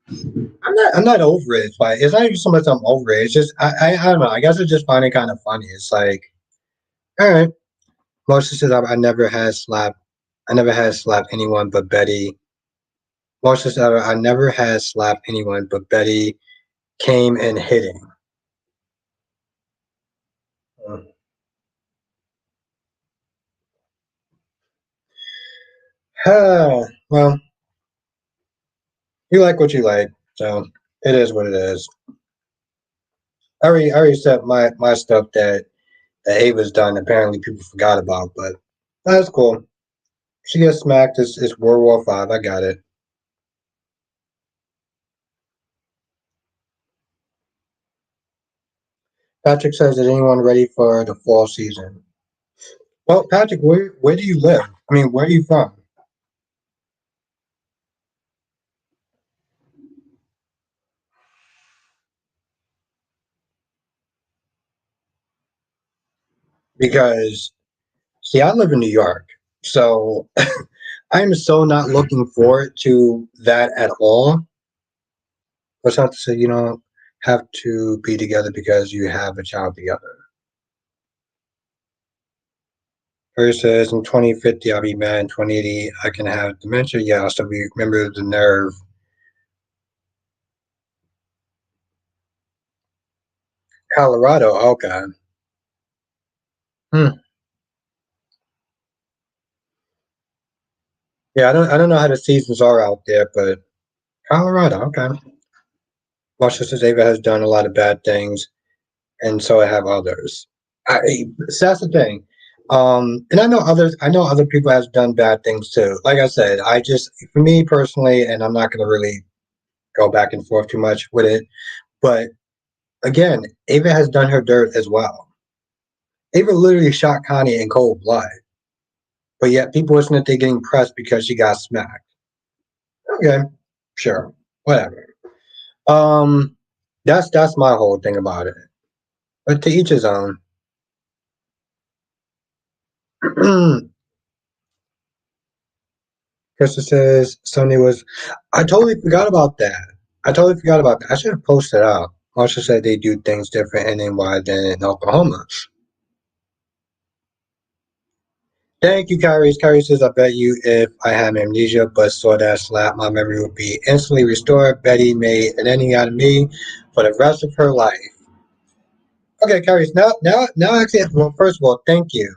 I'm not over it. Like it's not even so much I'm over it. It's just I don't know. I guess I just find it kind of funny. It's like, all right. Mostly says I never had slapped anyone but Betty. Mostly says I never had slapped anyone but Betty came and hitting. Well, you like what you like, so it is what it is. I already said my stuff that Ava's done. Apparently, people forgot about, but that's cool. She gets smacked. It's World War Five. I got it. Patrick says, "Is anyone ready for the fall season?" Well, Patrick, where do you live? I mean, where are you from? Because see, I live in New York, so I am so not looking forward to that at all. What's not to say you don't have to be together because you have a child together. Her says in 2050 I'll be mad. In 2080 I can have dementia. Yeah, I'll still be remember the nerve. Colorado. Okay. Hmm. Yeah, I don't know how the seasons are out there, but Colorado. Okay. Washington State has done a lot of bad things, and so have others. So that's the thing. And I know others. I know other people have done bad things too. Like I said, I just for me personally, and I'm not going to really go back and forth too much with it. But again, Ava has done her dirt as well. Ava literally shot Connie in cold blood, but yet people isn't that they're getting pressed because she got smacked. Okay, sure, whatever. Um, that's my whole thing about it. But to each his own. Krista says Sonny was. I totally forgot about that. I totally forgot about that. I should have posted out. Marsha said they do things different in NY than in Oklahoma. Thank you, Kyrie. Kyrie says, I bet you if I had amnesia but saw that slap, my memory would be instantly restored. Betty made an ending out of me for the rest of her life. Okay, Kyrie. Now, actually, well, first of all, thank you,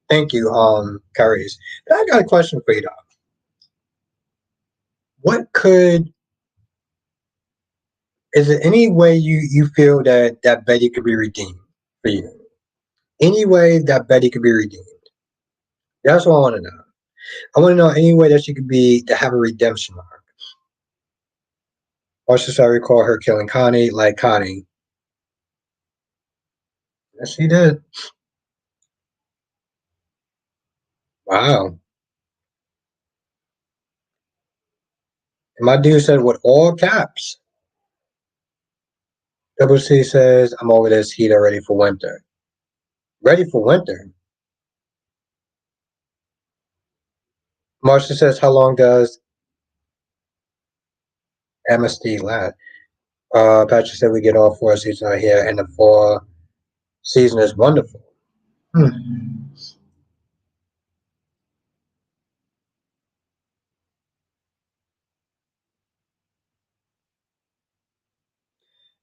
Kyrie. I got a question for you, though. What could is there any way you feel that Betty could be redeemed for you? Any way that Betty could be redeemed? That's what I want to know. I want to know any way that she could be to have a redemption arc. Or should I recall her killing Connie like Connie? Yes, she did. Wow. And my dude said with all caps. Double C says, I'm over this heat already for winter. Ready for winter. Marcia says, how long does amnesty last? Patrick said we get all four seasons out here, and the fall season is wonderful. Hmm.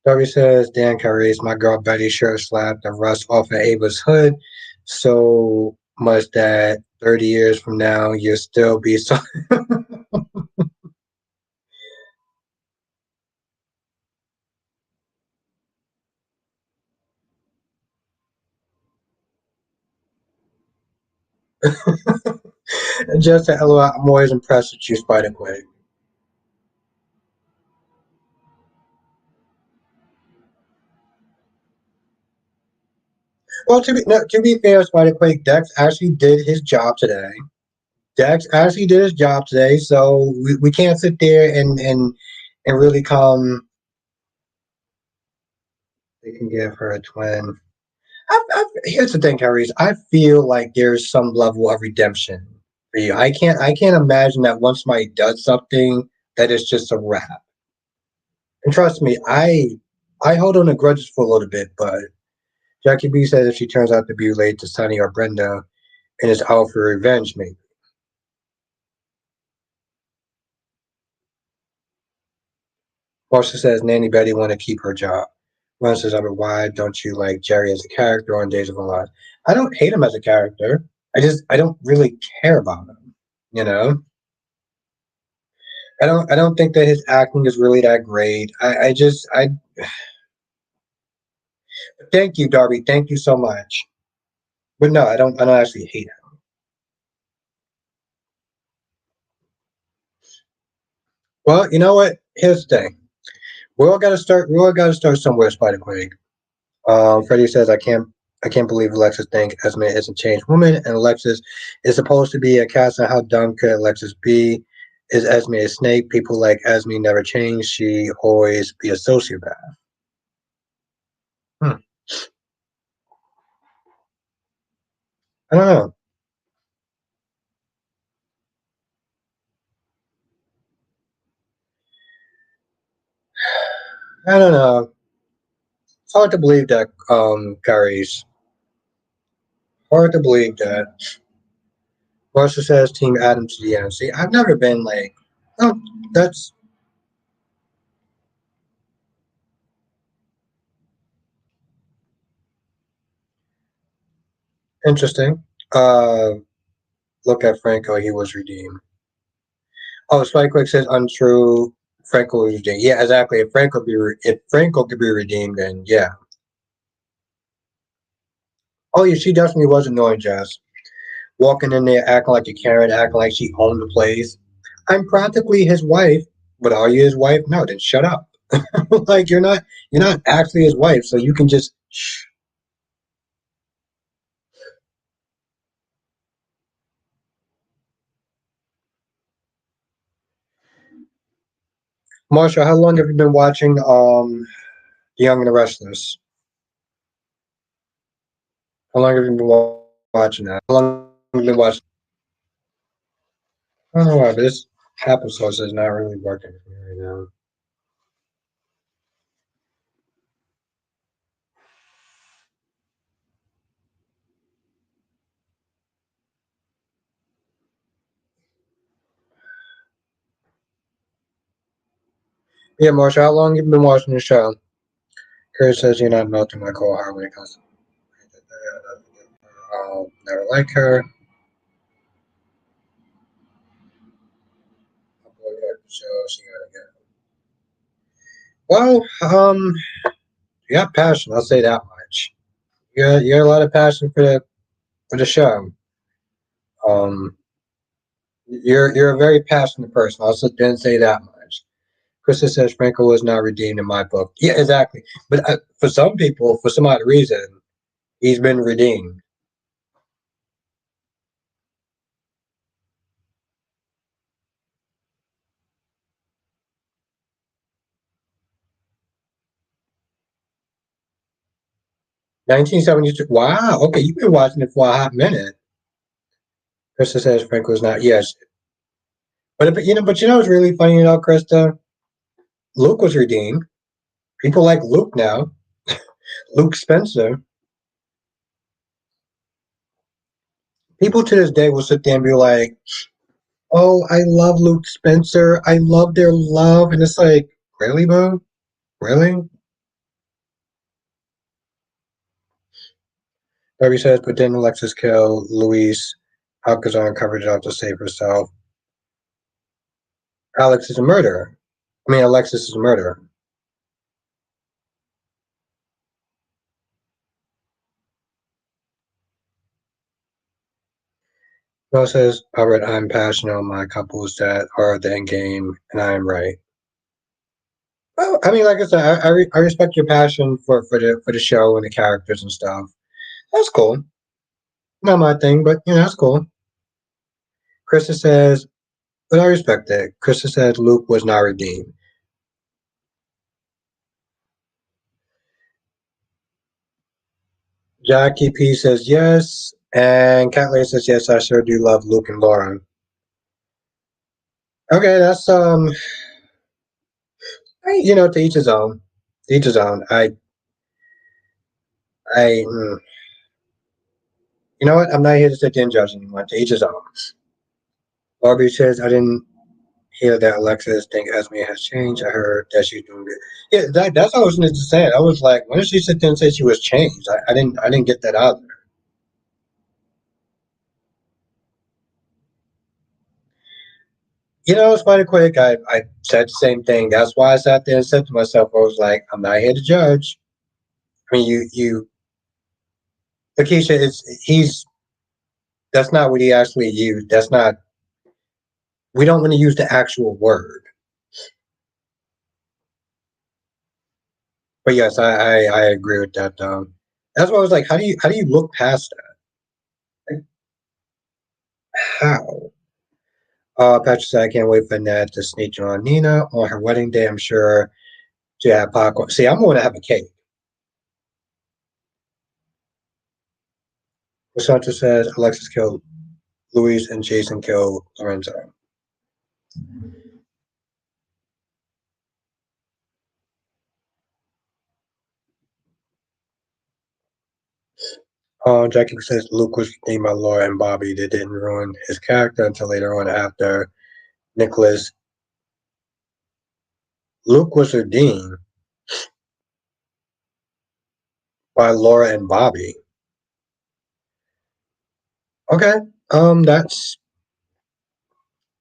Darby says, Dan Carries, my girl Betty sure slapped the rust off of Ava's hood so much that 30 years from now, you'll still be so. Just to LOL, I'm always impressed with you, Spider Quake. Well, to be fair, Spider Quake, Dex actually did his job today. Dex actually did his job today, so we can't sit there and really come. They can give her a twin. Here's the thing, Tyrese. I feel like there's some level of redemption for you. I can't imagine that once somebody does something that it's just a wrap. And trust me, I hold on to grudges for a little bit, but Jackie B says if she turns out to be related to Sonny or Brenda and is out for revenge, maybe. Marcia says Nanny Betty want to keep her job. Ron says, I mean, why don't you like Jerry as a character on Days of Our Lives? I don't hate him as a character. I don't really care about him. You know, I don't think that his acting is really that great. I thank you, Darby. Thank you so much. But no, I don't actually hate him. Well, you know what? Here's the thing. We all gotta start somewhere, Spider Quake. Freddie says I can't believe Alexis think Esme is a changed woman and Alexis is supposed to be a cast on how dumb could Alexis be? Is Esme a snake? People like Esme never change. She always be a sociopath. Hmm. I don't know. I don't know. It's hard to believe that, Gary's. Hard to believe that. Marcia says Team Adam to the end. See, I've never been like, oh, that's interesting. Uh, look at Franco. He was redeemed. Oh, Spike Quick says untrue. Franco was redeemed. Yeah, exactly. If Franco could be redeemed, then yeah. Oh yeah, she definitely was annoying, Jess. Walking in there acting like a Karen, acting like she owned the place. I'm practically his wife, but are you his wife? No, then shut up. Like you're not actually his wife, so you can just shh. Marsha, how long have you been watching The Young and the Restless? How long have you been watching that? How long have you been watching? I don't know why, but this applesauce is not really working for me right now. Yeah, Marsha, how long have you been watching the show? Kurt says you're not melting my cold heart when it comes to I'll never like her. I'll boycott the show. She gotta go. Well, you got passion. I'll say that much. You got a lot of passion for the show. Um, you're a very passionate person. I'll sit there and say that much. Krista says Franco was not redeemed in my book. Yeah, exactly. But for some people, for some odd reason, he's been redeemed. 1972. Wow. Okay, you've been watching it for a hot minute. Krista says Franco's not. Yes, but you know what's really funny, Krista? Luke was redeemed. People like Luke now. Luke Spencer. People to this day will sit there and be like, "Oh, I love Luke Spencer. I love their love," and it's like, really, boo? Really? Darby says, but didn't Alexis kill Luis Alcazar covered it up to save herself? Alex is a murderer. I mean, Alexis is a murderer. Well, it says, Albert, I'm passionate on my couples that are the end game, and I am right. Well, I mean, like I said, I respect your passion for the show and the characters and stuff. That's cool. Not my thing, but that's cool. Krista says, but I respect it. Krista says Luke was not redeemed. Jackie P says yes, and Catley says yes. I sure do love Luke and Lauren. Okay, that's to each his own. To each his own. I, you know what? I'm not here to sit there and judge anyone. To each his own. Barbie says I didn't hear that Alexis think Esme has changed. I heard that she's doing good. Yeah, that's what I was going to say. I was like, when did she sit there and say she was changed? I didn't get that out there. It's funny quick. I said the same thing. That's why I sat there and said to myself, I was like, I'm not here to judge. I mean, Lakeisha is he's that's not what he actually used. That's not. We don't want to use the actual word. But yes, I agree with that. That's why I was like, how do you look past that? Like, how? Patrick said, I can't wait for Ned to sneak on Nina on her wedding day. I'm sure to have popcorn. See, I'm going to have a cake. Cassandra says Alexis killed Louise and Jason killed Lorenzo. Jackie says Luke was named by Laura and Bobby. They didn't ruin his character until later on after Nicholas. Luke was redeemed by Laura and Bobby. Okay. That's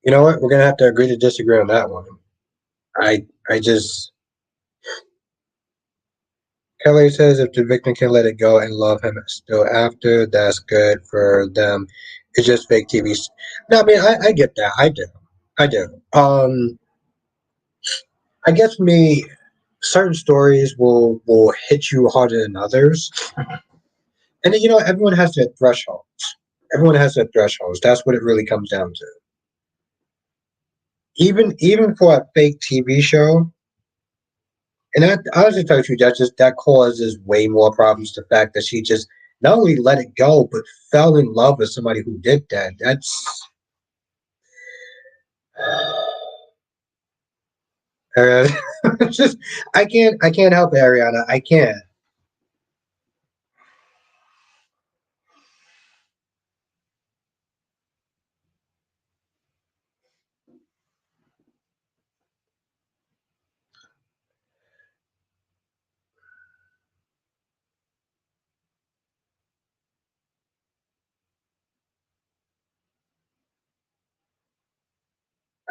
you know what? We're gonna have to agree to disagree on that one. I just Kelly says if the victim can let it go and love him still after, that's good for them. It's just fake TV. No, I mean I get that. I do. I do. I guess me certain stories will hit you harder than others, and then, everyone has their thresholds. Everyone has their thresholds. That's what it really comes down to. Even for a fake TV show, and that honestly tell you that causes way more problems. The fact that she just not only let it go, but fell in love with somebody who did that. That's uh, just I can't help it, Ariana. I can't.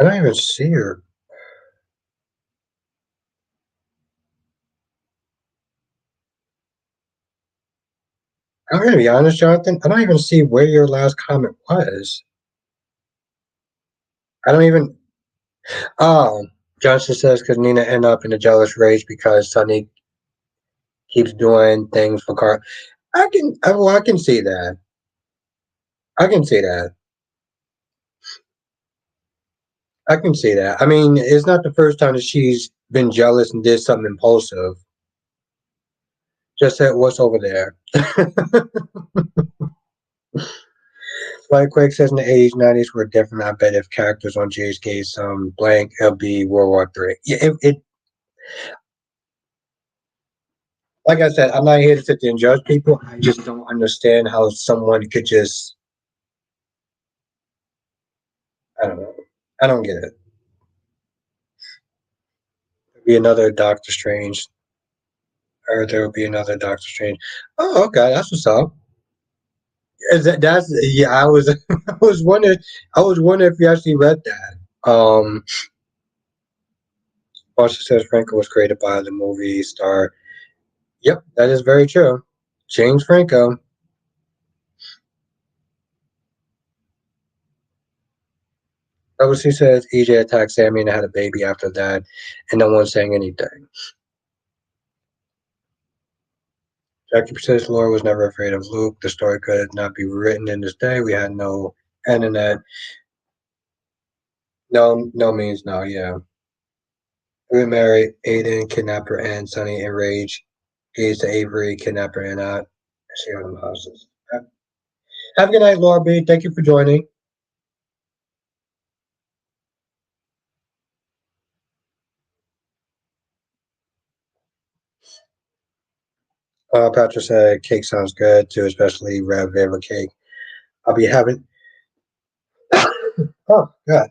I don't even see her. I'm gonna be honest, Jonathan. I don't even see where your last comment was. I don't even. Oh, Johnson says because Nina ended up in a jealous rage because Sonny keeps doing things for Carl. I can see that. I can see that. I can see that. I mean, it's not the first time that she's been jealous and did something impulsive. Just said what's over there. Like Quake says in the 80s, 90s were different. I bet if characters on JHK some blank, it'll be World War Three. Yeah, like I said, I'm not here to sit there and judge people. I just don't understand how someone could just I don't know. I don't get it. There'll be another Doctor Strange. Or there will be another Doctor Strange. Oh, okay, that's what's up. That's yeah. I was I was wondering. I was wondering if you actually read that. Marcia says Franco was created by the movie star. Yep, that is very true. James Franco. Obviously says EJ attacked Sammy and had a baby after that, and no one's saying anything. Jackie says Laura was never afraid of Luke. The story could not be written in this day. We had no internet. No, no means no. Yeah. We married Aiden, kidnapper, and Sonny enraged. Gaze to Avery, kidnapper, and out. See on the houses. Have a good night, Laura B. Thank you for joining. Patrick said cake sounds good too, especially red velvet cake. I'll be having. Oh God.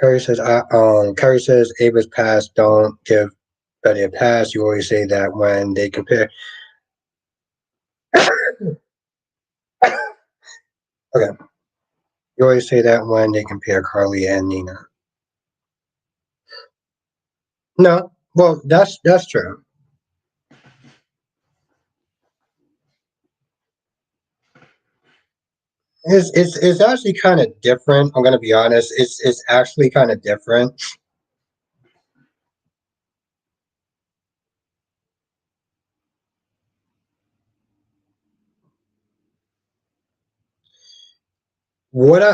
Curry says Ava's pass don't give Betty a pass. You always say that when they compare. Okay. You always say that when they compare Carly and Nina. No. Well, that's true. It's actually kind of different. I'm gonna be honest. It's actually kind of different.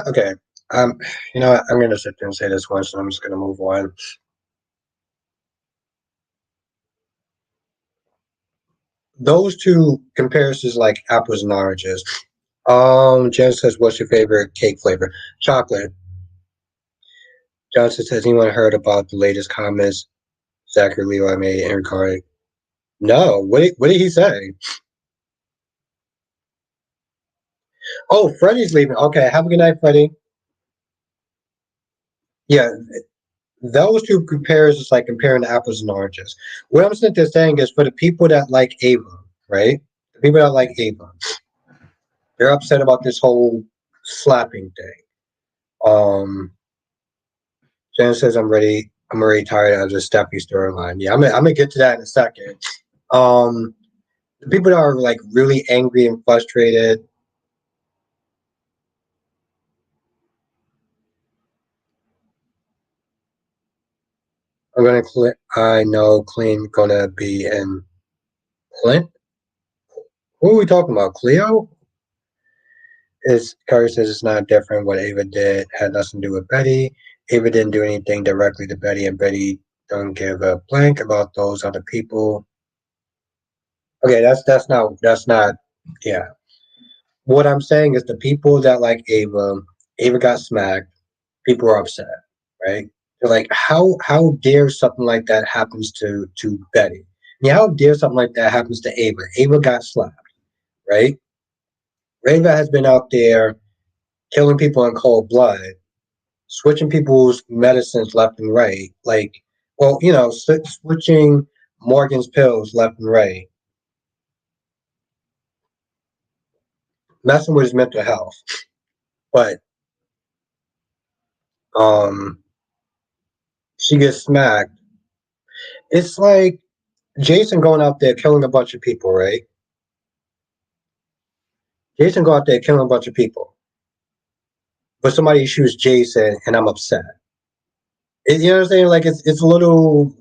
Okay. Um, you know what? I'm gonna sit there and say this once, and I'm just gonna move on. Those two comparisons like apples and oranges. Jen says, "What's your favorite cake flavor?" Chocolate. Johnson says, "Anyone heard about the latest comments Zachary Levi made in regard?" No. What did he say? Oh, Freddie's leaving. Okay. Have a good night, Freddie. Yeah, those two comparisons like comparing apples and oranges. What I'm sitting there saying is for the people that like Ava, right? The people that like Ava, they're upset about this whole slapping thing. Um, Jen says, "I'm ready. I'm already tired of the Steffi storyline." Yeah, I'm gonna get to that in a second. Um, the people that are like really angry and frustrated. I know Clean gonna be in Clint. What are we talking about? Cleo? Is Curry says it's not different. What Ava did had nothing to do with Betty. Ava didn't do anything directly to Betty, and Betty don't give a blank about those other people. Okay, that's not. Yeah, what I'm saying is the people that like Ava got smacked. People are upset, right? They're like, how dare something like that happens to Betty? Yeah, how dare something like that happens to Ava? Ava got slapped, right? Ava has been out there killing people in cold blood, switching people's medicines left and right, like, well, switching Morgan's pills left and right, messing with his mental health. But um, she gets smacked. It's like Jason going out there killing a bunch of people, right? Jason go out there killing a bunch of people, but somebody shoots Jason, and I'm upset. You know what I'm saying? Like it's a little.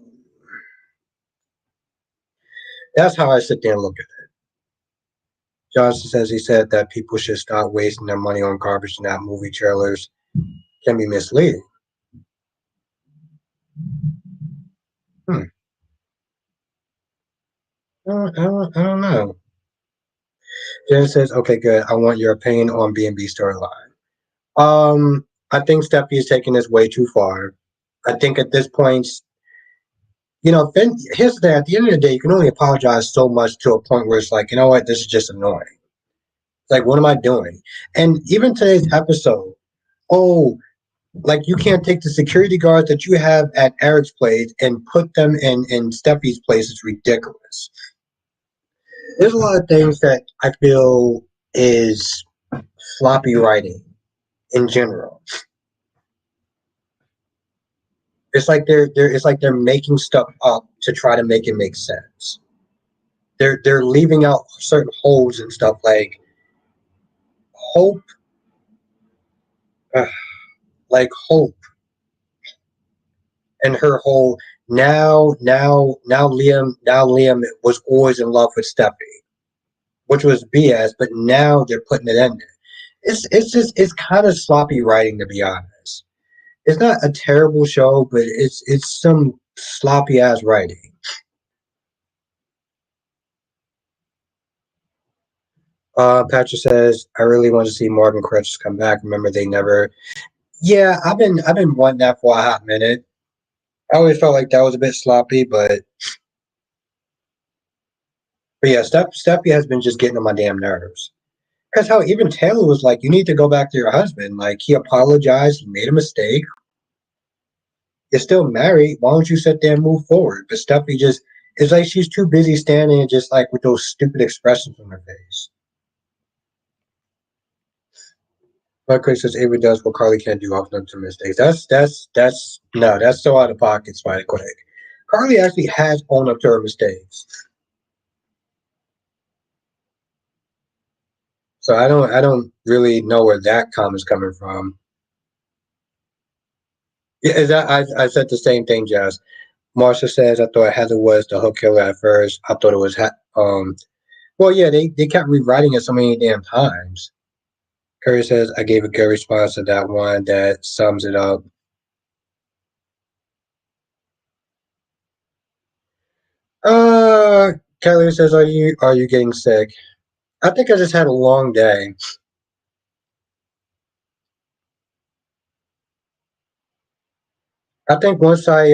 That's how I sit there and look at it. Johnson says he said that people should stop wasting their money on garbage and that movie trailers can be misleading. Hmm. I don't know. Jen says, "Okay, good. I want your opinion on B&B storyline." I think Steffi is taking this way too far. I think at this point, Finn, here's the thing. At the end of the day, you can only apologize so much to a point where it's like, you know what, this is just annoying. It's like, what am I doing? And even today's episode, oh, like you can't take the security guards that you have at Eric's place and put them in Steffi's place. It's ridiculous. There's a lot of things that I feel is sloppy writing in general. It's like they're making stuff up to try to make it make sense. they're leaving out certain holes and stuff like hope, uh, like hope, and her whole now Liam was always in love with Steffi, which was BS, but now they're putting it in there. It's kind of sloppy writing, to be honest. It's not a terrible show, but it's some sloppy ass writing. Patrick says, I really want to see Morgan Crutch come back. Remember, they never. Yeah, I've been wanting that for a hot minute. I always felt like that was a bit sloppy, but yeah, Steffi has been just getting on my damn nerves. Because how even Taylor was like, you need to go back to your husband. Like he apologized, he made a mistake. You're still married. Why don't you sit there and move forward? But Steffi just it's like she's too busy standing and just like with those stupid expressions on her face. But Chris says Avery does what Carly can't do, often up to mistakes. That's no, that's so out of pocket, Spider Quick. Carly actually has owned up to her mistakes. So I don't really know where that comment's coming from. Yeah, is that I said the same thing, Jess. Marsha says I thought Heather was the hook killer at first. I thought it was well yeah, they kept rewriting it so many damn times. Curry says I gave a good response to that one that sums it up. Uh Kelly says, are you getting sick? I think I just had a long day. I think once I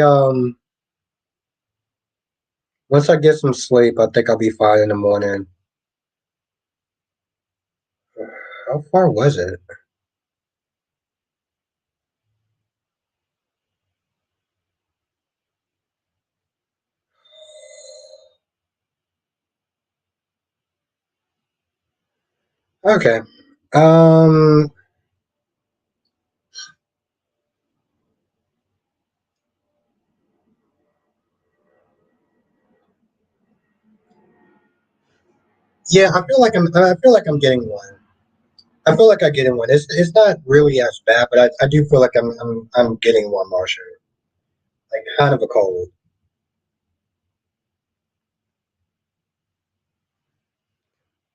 get some sleep, I think I'll be fine in the morning. How far was it? Okay. Um yeah, I feel like I'm getting one. I feel like I'm getting one. It's not really as bad, but I do feel like I'm getting one, Marshall. Like kind of a cold.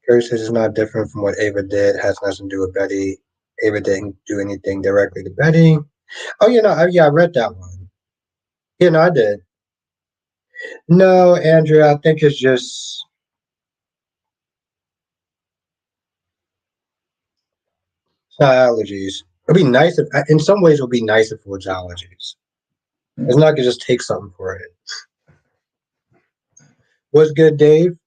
Curse is not different from what Ava did. Has nothing to do with Betty. Ava didn't do anything directly to Betty. Oh, yeah, I read that one. Yeah, no, I did. No, Andrew, I think it's not allergies. It'd be nice if, in some ways, it would be nice if it was allergies. It's not gonna just take something for it. What's good, Dave?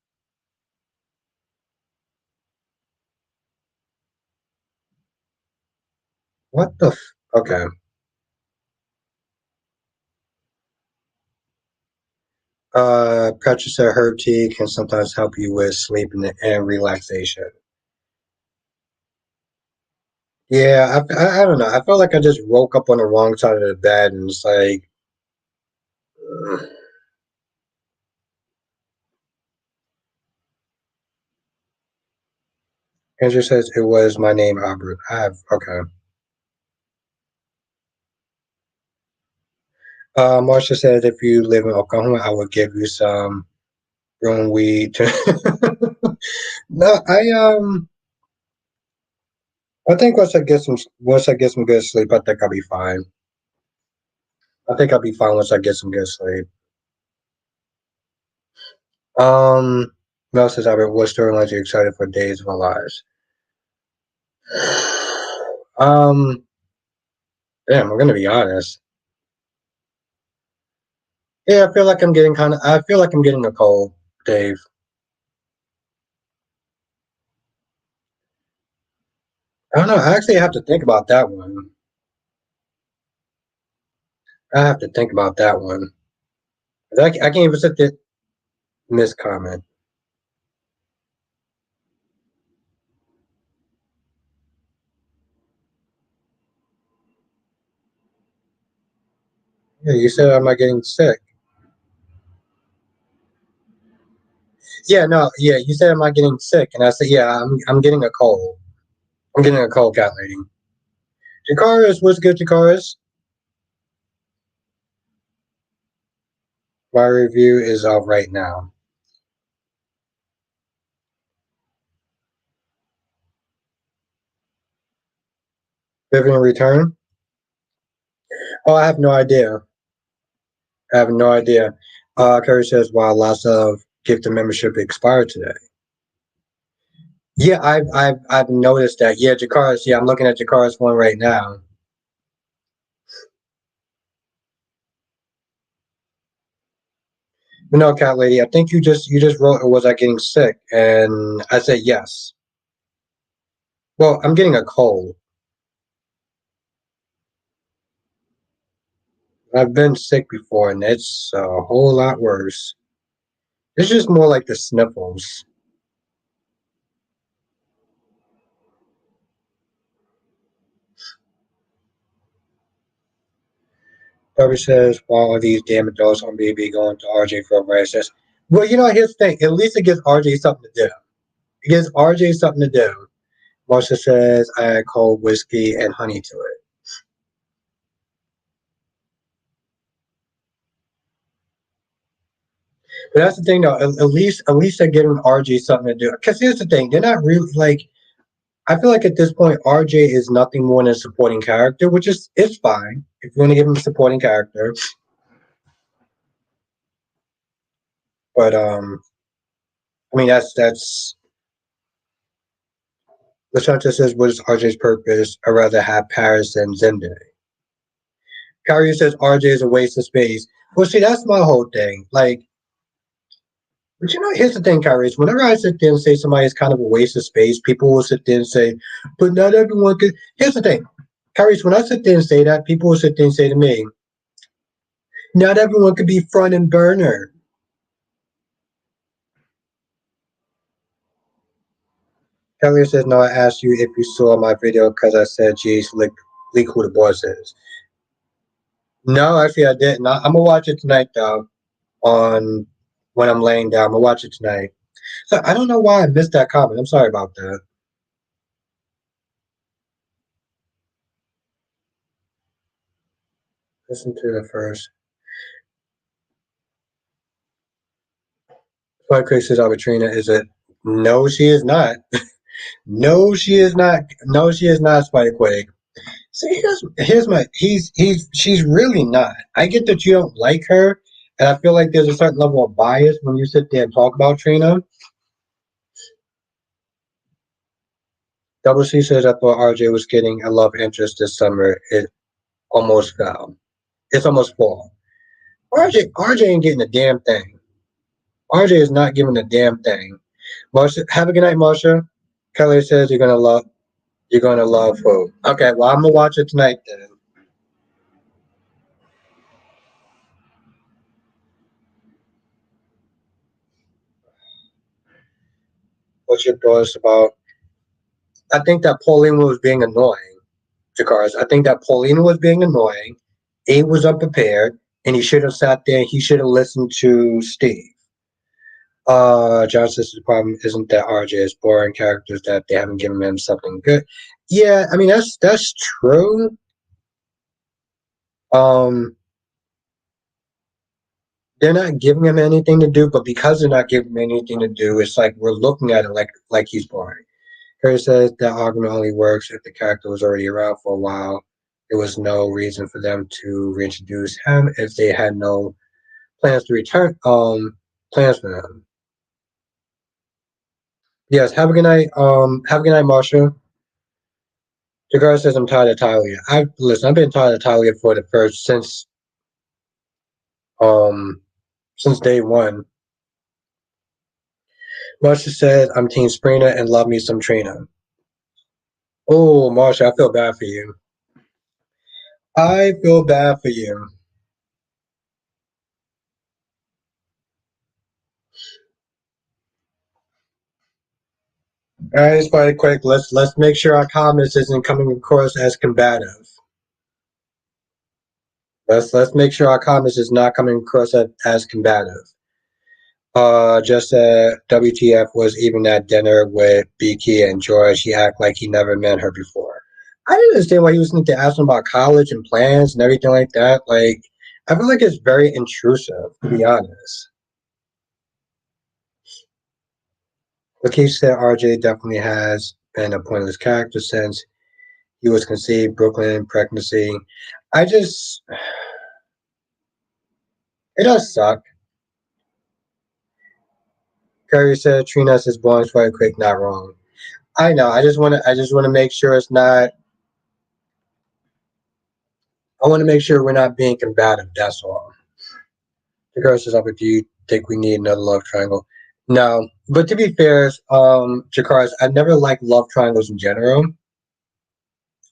What the? Okay. Patricia said herb tea can sometimes help you with sleep and relaxation. Yeah, I don't know. I felt like I just woke up on the wrong side of the bed and it's like, ugh. Andrew says it was my name, Albert. I have okay. Marsha says if you live in Oklahoma, I would give you some room weed. No, I think once I get some good sleep, I think I'll be fine. I think I'll be fine once I get some good sleep. Mel says Albert, what storylines are you excited for Days of Our Lives? Um, damn, I'm gonna be honest. Yeah, I feel like I'm getting a cold, Dave. I don't know. I actually have to think about that one. I have to think about that one. I can't even sit there. Miss comment. Yeah, you said I'm not getting sick. Yeah, no, yeah. You said am I getting sick, and I said yeah. I'm getting a cold. I'm getting a cold, cat lady. Jakaris, what's good, Jakaris? My review is out right now. Vivian return? Oh, I have no idea. I have no idea. Curry says, "Wow, lots of gift and membership expired today." Yeah, I've noticed that. Yeah, Jakaris. Yeah, I'm looking at Jakaris one right now. But no, cat lady, I think you just wrote, "Was I getting sick?" And I said yes. Well, I'm getting a cold. I've been sick before, and it's a whole lot worse. It's just more like the sniffles. Barbie says, "Why are these damn adults on BB going to RJ for a ride?" Says, "Well, here's the thing. At least it gives RJ something to do. It gives RJ something to do." Marsha says, "I add cold whiskey and honey to it." But that's the thing, though. At least they're giving RJ something to do. Because here's the thing: they're not really like. I feel like at this point, RJ is nothing more than a supporting character, which is it's fine if you want to give him a supporting character. But I mean that's Lashanta says, "What is RJ's purpose? I'd rather have Paris than Zende." Kyrie says RJ is a waste of space. Well, see, that's my whole thing. Like, but here's the thing, Kyrie. Whenever I sit there and say somebody is kind of a waste of space, people will sit there and say, "But not everyone could." Here's the thing, Kyrie. When I sit there and say that, people will sit there and say to me, "Not everyone could be front and burner." Kelly says, "No, I asked you if you saw my video because I said, geez, leak who the boss is." No, actually, I didn't. I'm gonna watch it tonight, though. On when I'm laying down, I'm gonna watch it tonight. So I don't know why I missed that comment. I'm sorry about that. Listen to the first. Spy Craig says, Albertrina, is it? No, she is not. No, she is not. No, she is not Spider Quake. See, she's really not. I get that you don't like her, and I feel like there's a certain level of bias when you sit there and talk about Trina. Double C says, I thought RJ was getting a love interest this summer. It almost fell. It's almost fall. RJ ain't getting a damn thing. RJ is not giving a damn thing. Marsha, have a good night, Marsha. Kelly says you're gonna love who? Okay, well I'm gonna watch it tonight then. What's your thoughts about? I think that Pauline was being annoying, Jakars. I think that Pauline was being annoying. Abe was unprepared, and he should have sat there. He should have listened to Steve. John says the problem isn't that RJ is boring characters that they haven't given him something good. Yeah, I mean that's true. Um, they're not giving him anything to do, but because they're not giving him anything to do, it's like we're looking at it like he's boring. Harry says that argument only works if the character was already around for a while. There was no reason for them to reintroduce him if they had no plans to return. Plans for him. Yes. Have a good night. Have a good night, Marsha. Jagar says I'm tired of Talia. I've been tired of Talia for the first um since day one. Marsha says I'm Team Springer and love me some Trina. Oh, Marsha, I feel bad for you. I feel bad for you. All right, Spider Quick. Let's make sure our comments isn't coming across as combative. Let's make sure our comments is not coming across as combative. Just WTF was even at dinner with Beaky and George. He act like he never met her before. I didn't understand why he was need to ask him about college and plans and everything like that. Like, I feel like it's very intrusive, to be honest. Lakeith said RJ definitely has been a pointless character since he was conceived, Brooklyn, pregnancy. I just, it does suck. Curry said Trina's is born quite quick, not wrong. I know. I just want to make sure it's not. I want to make sure we're not being combative. That's all. The girl says, "Up, do you think we need another love triangle?" No, but to be fair, Jakars, I never liked love triangles in general.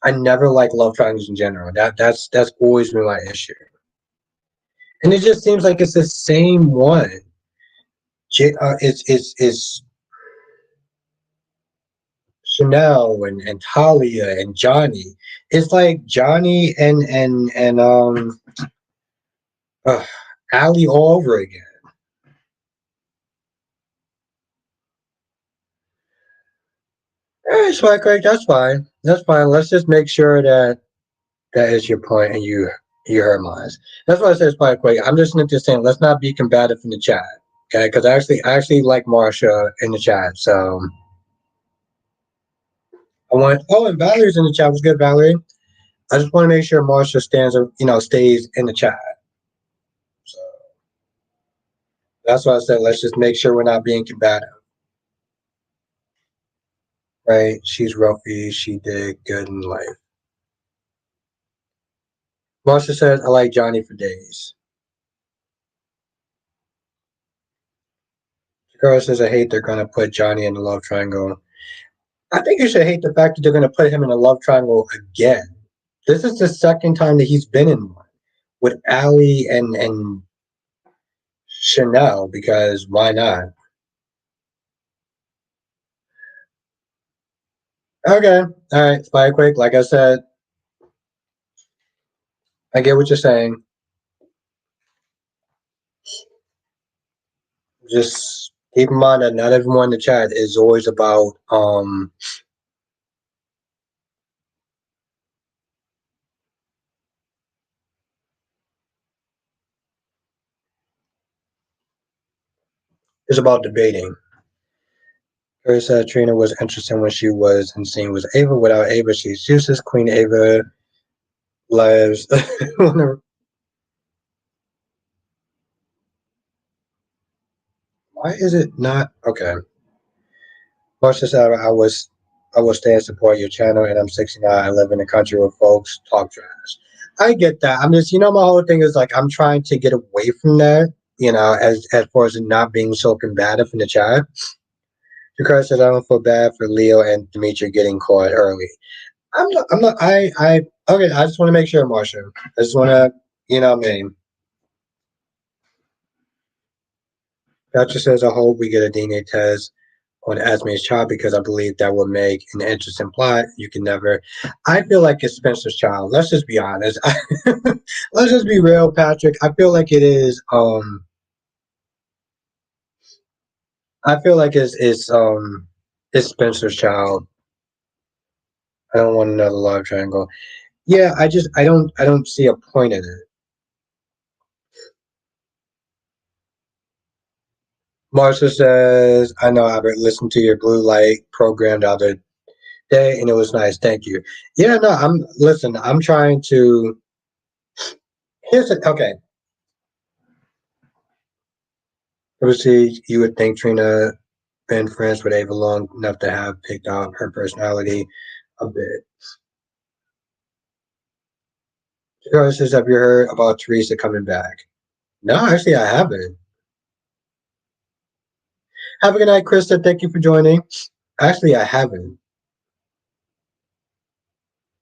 I never liked love triangles in general. That's always been my issue, and it just seems like it's the same one. It's Chanel and Talia and Johnny. It's like Johnny and uh, Ali all over again. It's fine, Craig. That's fine. That's fine. Let's just make sure that that is your point and you heard mine. That's why I said it's fine, Craig. I'm just saying let's not be combative in the chat, okay? Because I actually like Marsha in the chat, so I want. Oh, and Valerie's in the chat. Was good, Valerie. I just want to make sure Marsha stays in the chat. So that's why I said let's just make sure we're not being combative, right? She's wealthy. She did good in life. Marsha says I like Johnny for days. Girl says I hate they're gonna put Johnny in the love triangle. I think you should hate the fact that they're gonna put him in a love triangle again. This is the second time that he's been in one with Allie and Chanel because why not? Okay, all right, Spy Quick. Like I said, I get what you're saying. Just keep in mind that not everyone in the chat is always about is about debating. Chris said Trina was interesting when she was in scene with Ava. Without Ava, she's useless. Queen Ava lives. Why is it not okay? Much as I will stay and support your channel, and I'm 69. I live in a country where folks talk trash. I get that. I'm just, my whole thing is like I'm trying to get away from that. As far as it not being so combative in the chat. Because I don't feel bad for Leo and Dimitri getting caught early. I'm not. Okay. I just want to make sure, Marsha. I just want to, what I mean. Gotcha says, I hope we get a DNA test on Asmi's child because I believe that will make an interesting plot. You can never. I feel like it's Spencer's child. Let's just be honest. Let's just be real, Patrick. I feel like it is. I feel like it's Spencer's child. I don't want another love triangle. Yeah, I don't see a point in it. Marsha says, I know Albert listened to your blue light program the other day and it was nice. Thank you. Yeah, no, I'm trying to okay. Obviously you would think Trina been friends with Ava long enough to have picked up her personality a bit. Dakota says, have you heard about Teresa coming back? No, actually I haven't. Have a good night, Krista. Thank you for joining. Actually, I haven't.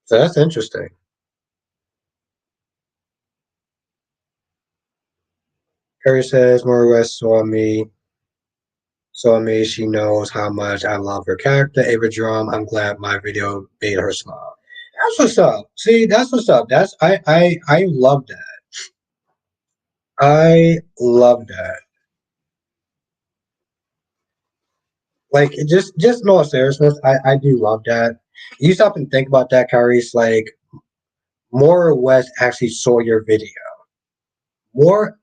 So that's interesting. Carrie says, Maura West saw me. She knows how much I love her character. Ava Drum, I'm glad my video made her smile. That's what's up. See, that's what's up. I love that. I love that. Like just in all seriousness, I do love that. You stop and think about that, Kyrie's like more or less actually saw your video. More,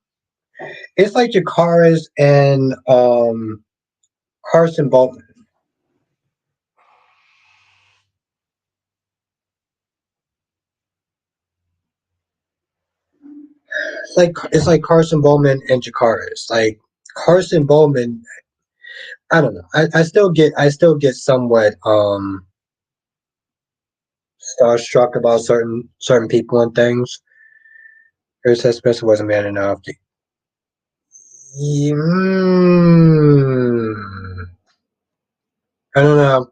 it's like Jakara's and Carson Bowman. It's like Carson Bowman and Jakara's. Like Carson Bowman, I don't know. I still get somewhat starstruck about certain people and things. Chris Spencer wasn't man enough. Mm, I don't know.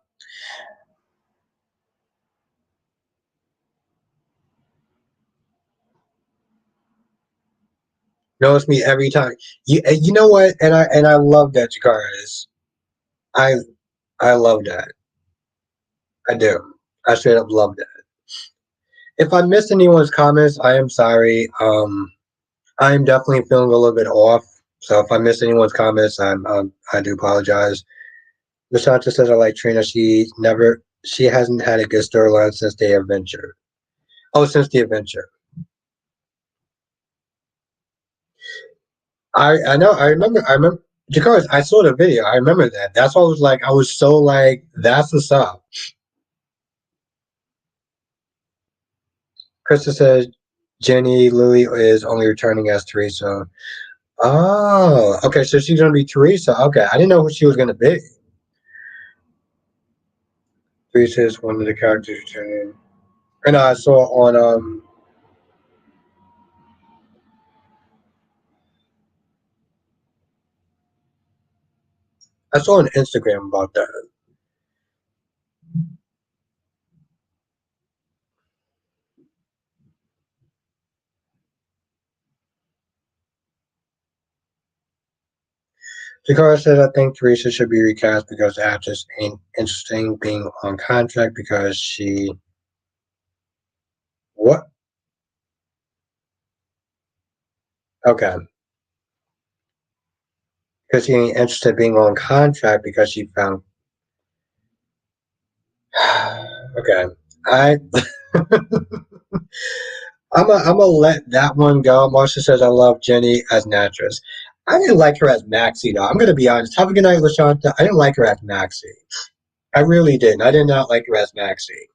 Knows me every time. You know what? And I love that Jakara is. I I love that. I do. I straight up love that. If I missed anyone's comments, I am sorry. I'm definitely feeling a little bit off. So if I missed anyone's comments, I do apologize. Lashanta says I like Trina. She hasn't had a good storyline since the adventure. Oh, since the adventure. I remember Jakars, I saw the video. I remember that. That's why I was so like, that's what's up. Krista says Jenny Louie is only returning as Teresa. Oh, okay, so she's gonna be Teresa. Okay, I didn't know who she was gonna be. Teresa is one of the characters returning. And I saw on Instagram about that. Jakara says I think Teresa should be recast because the actress ain't interesting being on contract because she what? Okay. Because she ain't interested being on contract because she found okay. I I'm gonna let that one go. Marsha says I love Jenny as an actress. I didn't like her as Maxie though. I'm gonna be honest. Have a good night, Lashanta. I didn't like her as Maxie. I really didn't. I did not like her as Maxie.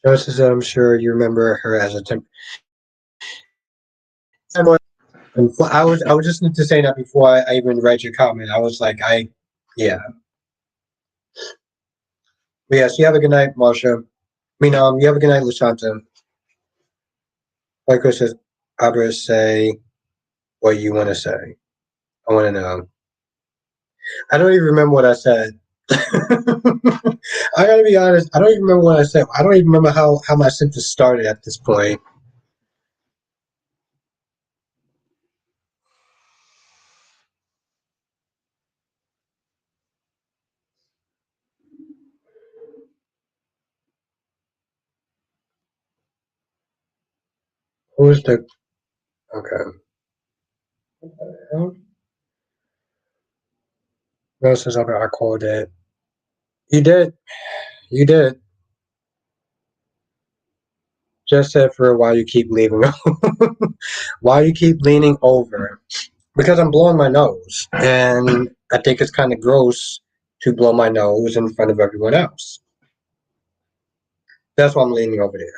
Joseph said I'm sure you remember her as a temp. I was just to say that before I even read your comment. I was like, yeah. But yes, you have a good night, Marsha. I mean, you have a good night, Lashanta. Like Chris says, Abra, say what you want to say. I want to know. I don't even remember what I said. I gotta be honest. I don't even remember what I said. I don't even remember how my sentence started at this point. Who's the okay? No, says I called it. You did. You did. Just said for a while you keep leaving. Why you keep leaning over? Because I'm blowing my nose, and I think it's kind of gross to blow my nose in front of everyone else. That's why I'm leaning over there.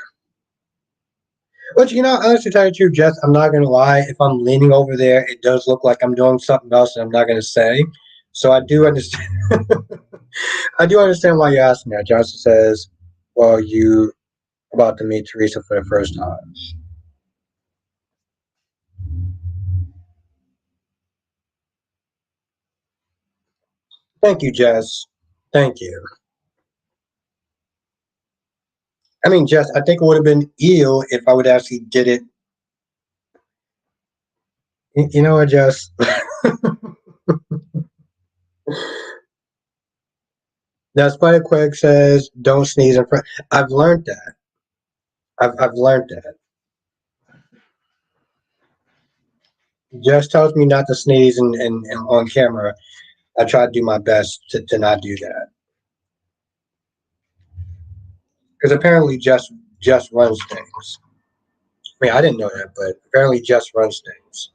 But honestly, tell you the truth, Jess, I'm not gonna lie. If I'm leaning over there, it does look like I'm doing something else, and I'm not gonna say. So I do understand. I do understand why you're asking that. Johnson says, "Well, you about to meet Teresa for the first time." Thank you, Jess. Thank you. I mean, Jess, I think it would have been ill if I would actually did it. You know what, Jess? Now, Spider Quake says, "Don't sneeze in front." I've learned that. I've learned that. Jess tells me not to sneeze and on camera. I try to do my best to not do that because apparently Jess runs things. I mean, I didn't know that, but apparently Jess runs things.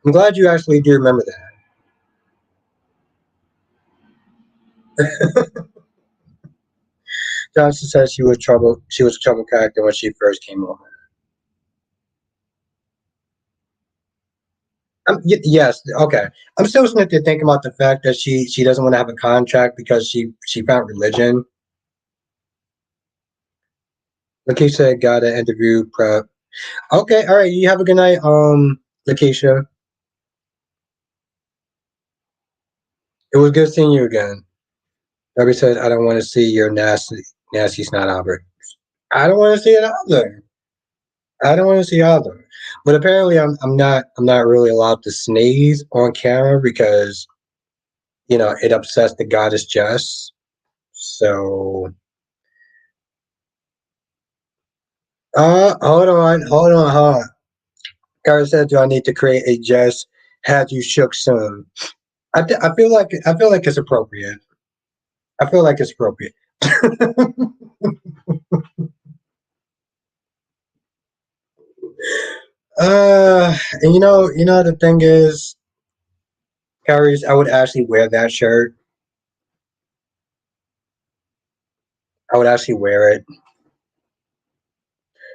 I'm glad you actually do remember that. Johnson said she was trouble. She was a trouble character when she first came on. Yes, okay. I'm still starting to think about the fact that she doesn't want to have a contract because she found religion. Lakeisha got an interview prep. Okay, all right. You have a good night, Lakeisha. It was good seeing you again. Debbie said, "I don't want to see your nasty snot, Albert. I don't want to see it either. I don't want to see either. But apparently, I'm not really allowed to sneeze on camera because it upsets the goddess Jess. So, hold on. Kara said, "Do I need to create a Jess had you shook soon?" I feel like it's appropriate. I feel like it's appropriate. And the thing is, Carries, I would actually wear that shirt. I would actually wear it.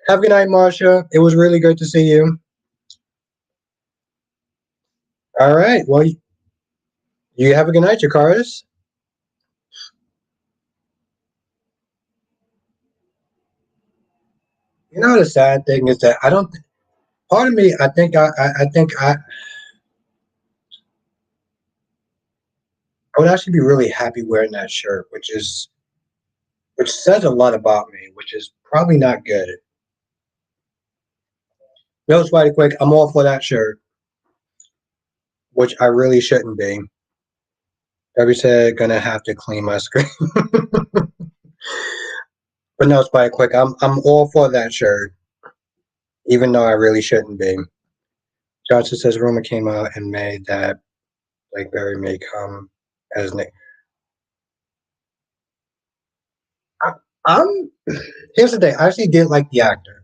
Have a good night, Marsha. It was really good to see you. All right. Well, you have a good night, Jakaris. The sad thing is that I don't. Part of me, I think I would actually be really happy wearing that shirt, which says a lot about me, which is probably not good. No, Spidey Quick, I'm all for that shirt, which I really shouldn't be. Debbie said, "Gonna have to clean my screen." But no, Spidey Quick, I'm all for that shirt, even though I really shouldn't be. Johnson says rumor came out in May that Blackberry may come as Nick. I, I'm Here's the thing. I actually did like the actor.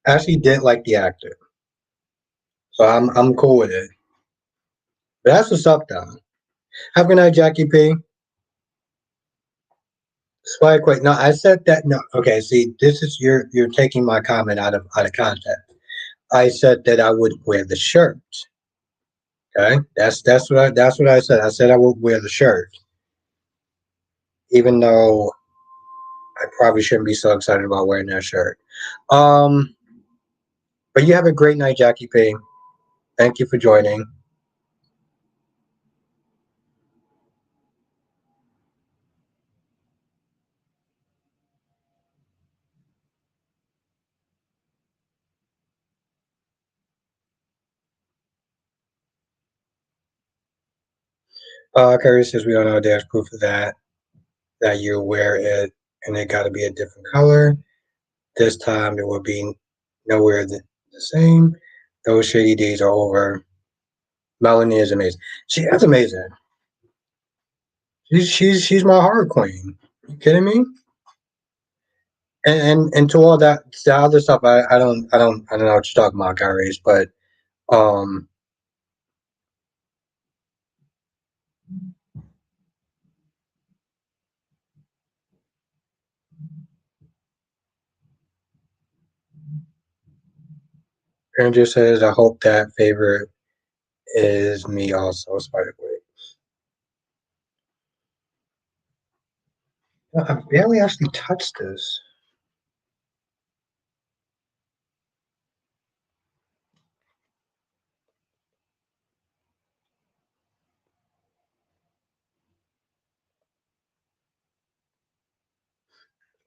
I actually did like the actor, so I'm cool with it. But that's what's up, though. Have a good night, Jackie P. Spike, wait, no, I said that. No, okay. See, this is you're taking my comment out of context. I said that I would wear the shirt. Okay, that's what I said. I said I would wear the shirt, even though I probably shouldn't be so excited about wearing that shirt. Um, but you have a great night, Jackie P. Thank you for joining. Curry says we all know there's proof of that you wear it and it got to be a different color. This time it will be nowhere the same. Those shady days are over. Melanie is amazing. She is amazing. She's my horror queen. You kidding me? And to all that the other stuff, I don't know what you're talking about, Kyrie, but um, Andrew says I hope that favorite is me also. Spider I barely actually touched this.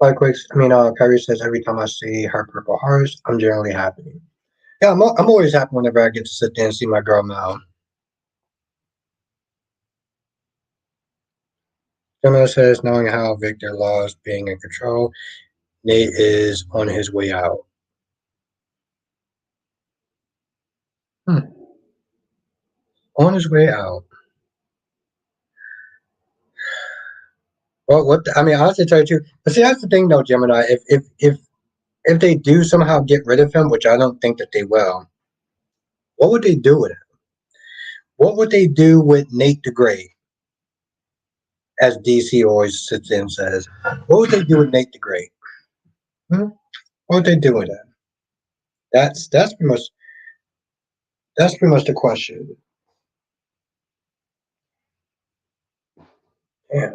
Kyrie says every time I see her purple hearts, I'm generally happy. Yeah, I'm always happy whenever I get to sit there and see my girl Mel. Gemma says, knowing how Victor loves being in control, Nate is on his way out. Hmm. On his way out. Well, I mean, honestly, tell you the truth. But see, that's the thing, though, Gemini. If they do somehow get rid of him, which I don't think that they will, what would they do with it? What would they do with Nate the Great, as DC always sits in and says? What would they do with Nate the Great? Hmm? What would they do with it? That's pretty much the question. Yeah.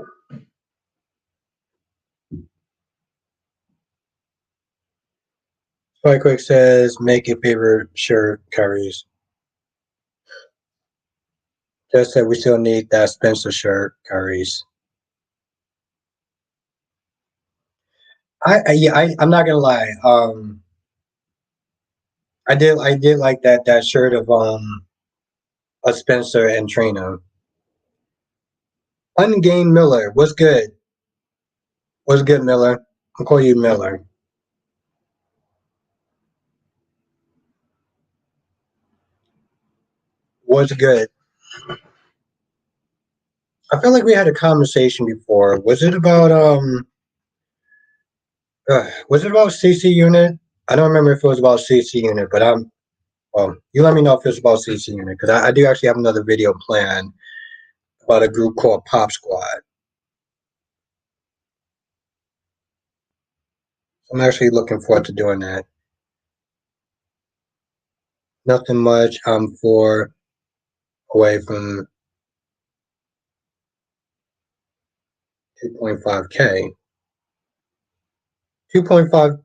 Spike Quick says, make a paper shirt carries. Just said we still need that Spencer shirt carries. I'm not gonna lie. I did like that shirt of a Spencer and Trina. Ungained Miller, what's good? What's good, Miller? I'll call you Miller. What's good? I feel like we had a conversation before. Was it about CC Unit? I don't remember if it was about CC Unit, but you let me know if it's about CC Unit, because I do actually have another video planned about a group called Pop Squad. I'm actually looking forward to doing that. Nothing much. I'm 4 away from 2.5K. 2.5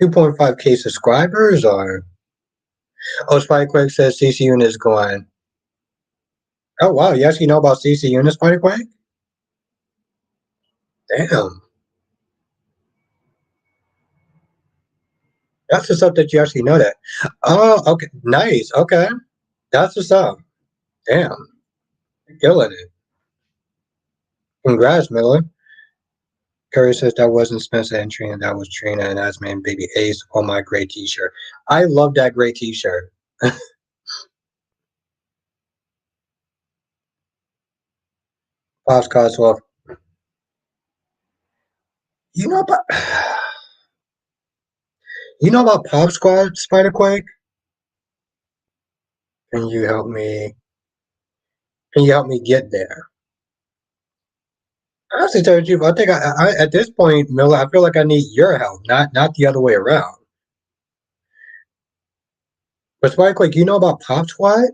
2.5K subscribers, or Spike Quake says CC Unit is going. Oh wow, you actually know about CC Unit, Spike Quake? Damn. That's the stuff that you actually know that. Oh, okay. Nice. Okay. That's what's up. Damn. You're killing it. Congrats, Miller. Curry says that wasn't Spencer and Trina, that was Trina and Asma and Baby Ace on my gray t-shirt. I love that gray t-shirt. Pops Cosworth. You know about you know about Pop Squad, Spider Quake? Can you help me? Can you help me get there? Honestly, tell you the truth, I think at this point, Miller, I feel like I need your help, not the other way around. But Spike, like, you know about Pop Squad?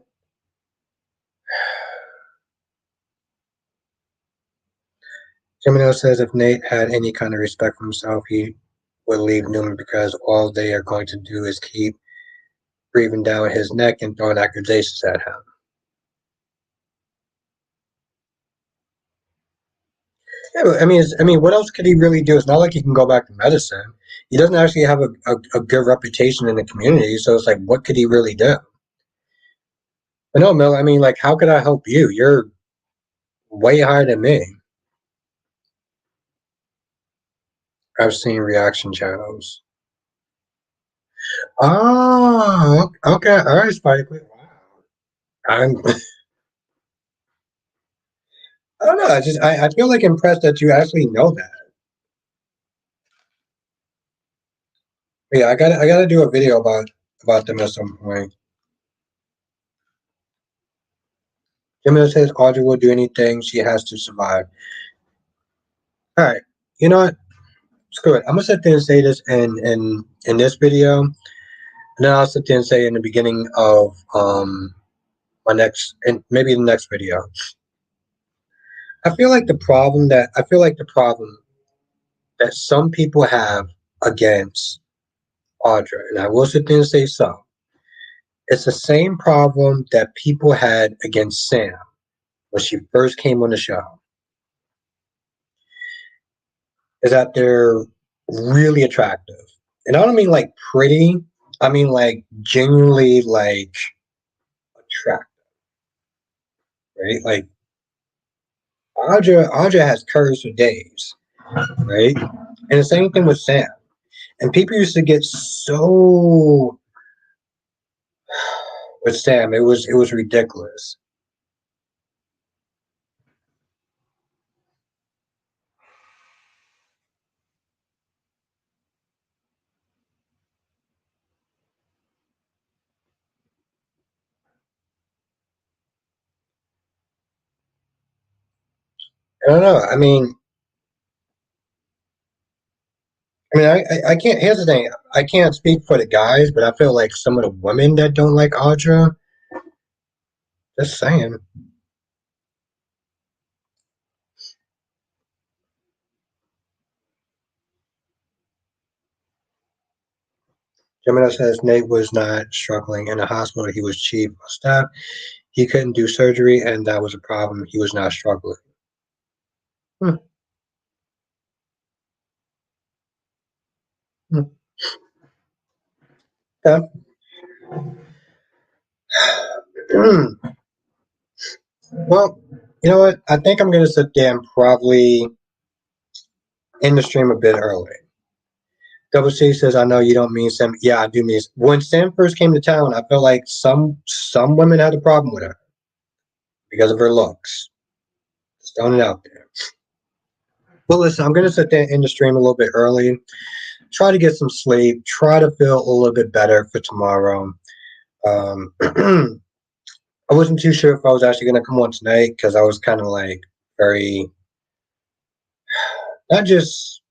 Gemino says if Nate had any kind of respect for himself, he would leave Newman, because all they are going to do is keep breathing down his neck and throwing accusations at him. Yeah, but, I mean, what else could he really do? It's not like he can go back to medicine. He doesn't actually have a good reputation in the community, so it's like, what could he really do? But no, Mel, I mean, like, how could I help you? You're way higher than me. I've seen reaction channels. Oh, okay. All right, Spike. Wow. I'm, I don't know. I feel like impressed that you actually know that. Yeah, I gotta do a video about them at some point. Gemini says Audrey will do anything she has to survive. All right. You know what? Screw it. I'm gonna sit there and say this in this video, and then I'll sit there and say in the beginning of my next, and maybe the next video. I feel like the problem that some people have against Audra, and I will sit there and say so. It's the same problem that people had against Sam when she first came on the show. Is that they're really attractive, and I don't mean like pretty. I mean like genuinely like attractive, right? Like Audra has curves for days, right? And the same thing with Sam. And people used to get so, with Sam. It was ridiculous. I don't know. I can't. Here's the thing. I can't speak for the guys, but I feel like some of the women that don't like Audra. Just saying. Gemini says Nate was not struggling in the hospital. He was chief of staff. He couldn't do surgery, and that was a problem. He was not struggling. Hmm. Hmm. Yeah. Well, you know what? I think I'm gonna sit there and probably end the stream a bit early. Double C says, "I know you don't mean Sam." Yeah, I do mean. When Sam first came to town, I felt like some women had a problem with her because of her looks. Just throwing it out there. Well, listen, I'm gonna sit there and end the stream a little bit early. Try to get some sleep. Try to feel a little bit better for tomorrow. I wasn't too sure if I was actually gonna come on tonight because I was kind of like very not just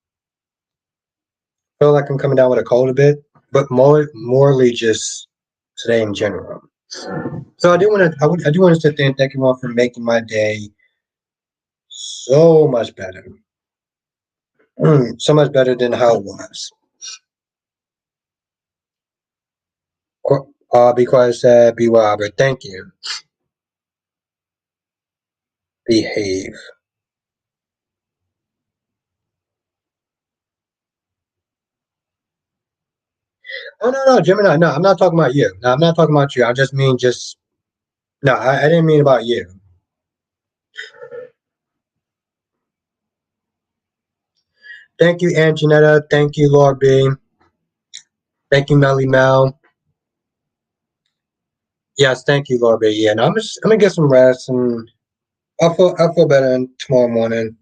feel like I'm coming down with a cold a bit, but morely just today in general. So I do want to sit there and thank you all for making my day so much better, so much better than how it was. Be quiet, said, be Robert. Thank you. Behave. Oh no, Gemini. No, I'm not talking about you. No, I'm not talking about you. I just mean just no. I didn't mean about you. Thank you, Anjanetta. Thank you, Lord B. Thank you, Melly Mel. Yes, thank you, Lord B. Yeah, no, I'm gonna get some rest and I'll feel better tomorrow morning.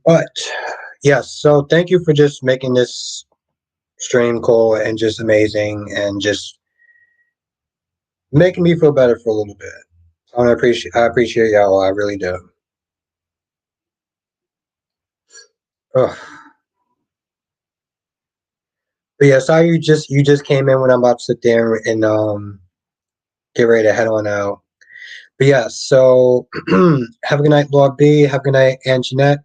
But yes, so thank you for just making this stream cool and just amazing and just making me feel better for a little bit. I appreciate y'all. I really do. Ugh. But yeah, sorry you just came in when I'm about to sit there and get ready to head on out. But yeah, so have a good night, Lord B. Have a good night, Anjanette.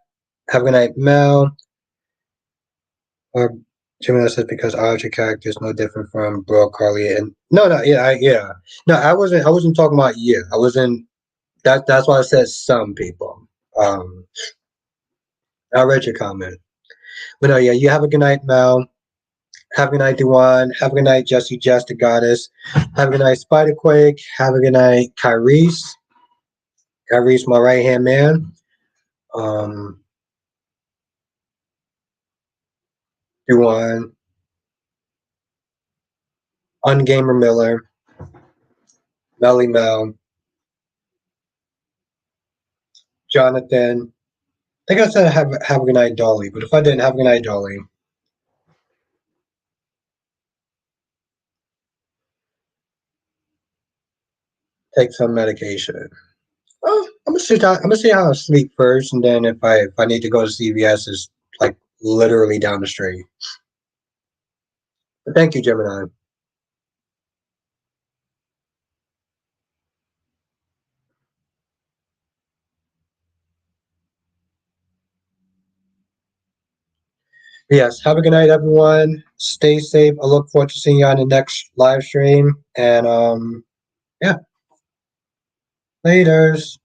Have a good night, Mel. Or Gemini says because Audrey character is no different from Bro Carly and no yeah no I wasn't talking about you. I wasn't that's why I said some people. I read your comment. But no, yeah, you have a good night, Mel. Have a good night, Dewan. Have a good night, Jesse Jess, the goddess. Have a good night, Spiderquake. Have a good night, Kyrese. Kyrese, my right hand man. Um, Dewan, Ungamer Miller, Melly Mel, Jonathan. I think I said have a good night, Dolly. But if I didn't, have a good night, Dolly. Take some medication. Oh, I'm gonna see how I sleep first, and then if I need to go to CVS, is like literally down the street. But thank you, Gemini. Yes, have a good night, everyone. Stay safe. I look forward to seeing you on the next live stream. And yeah, laters.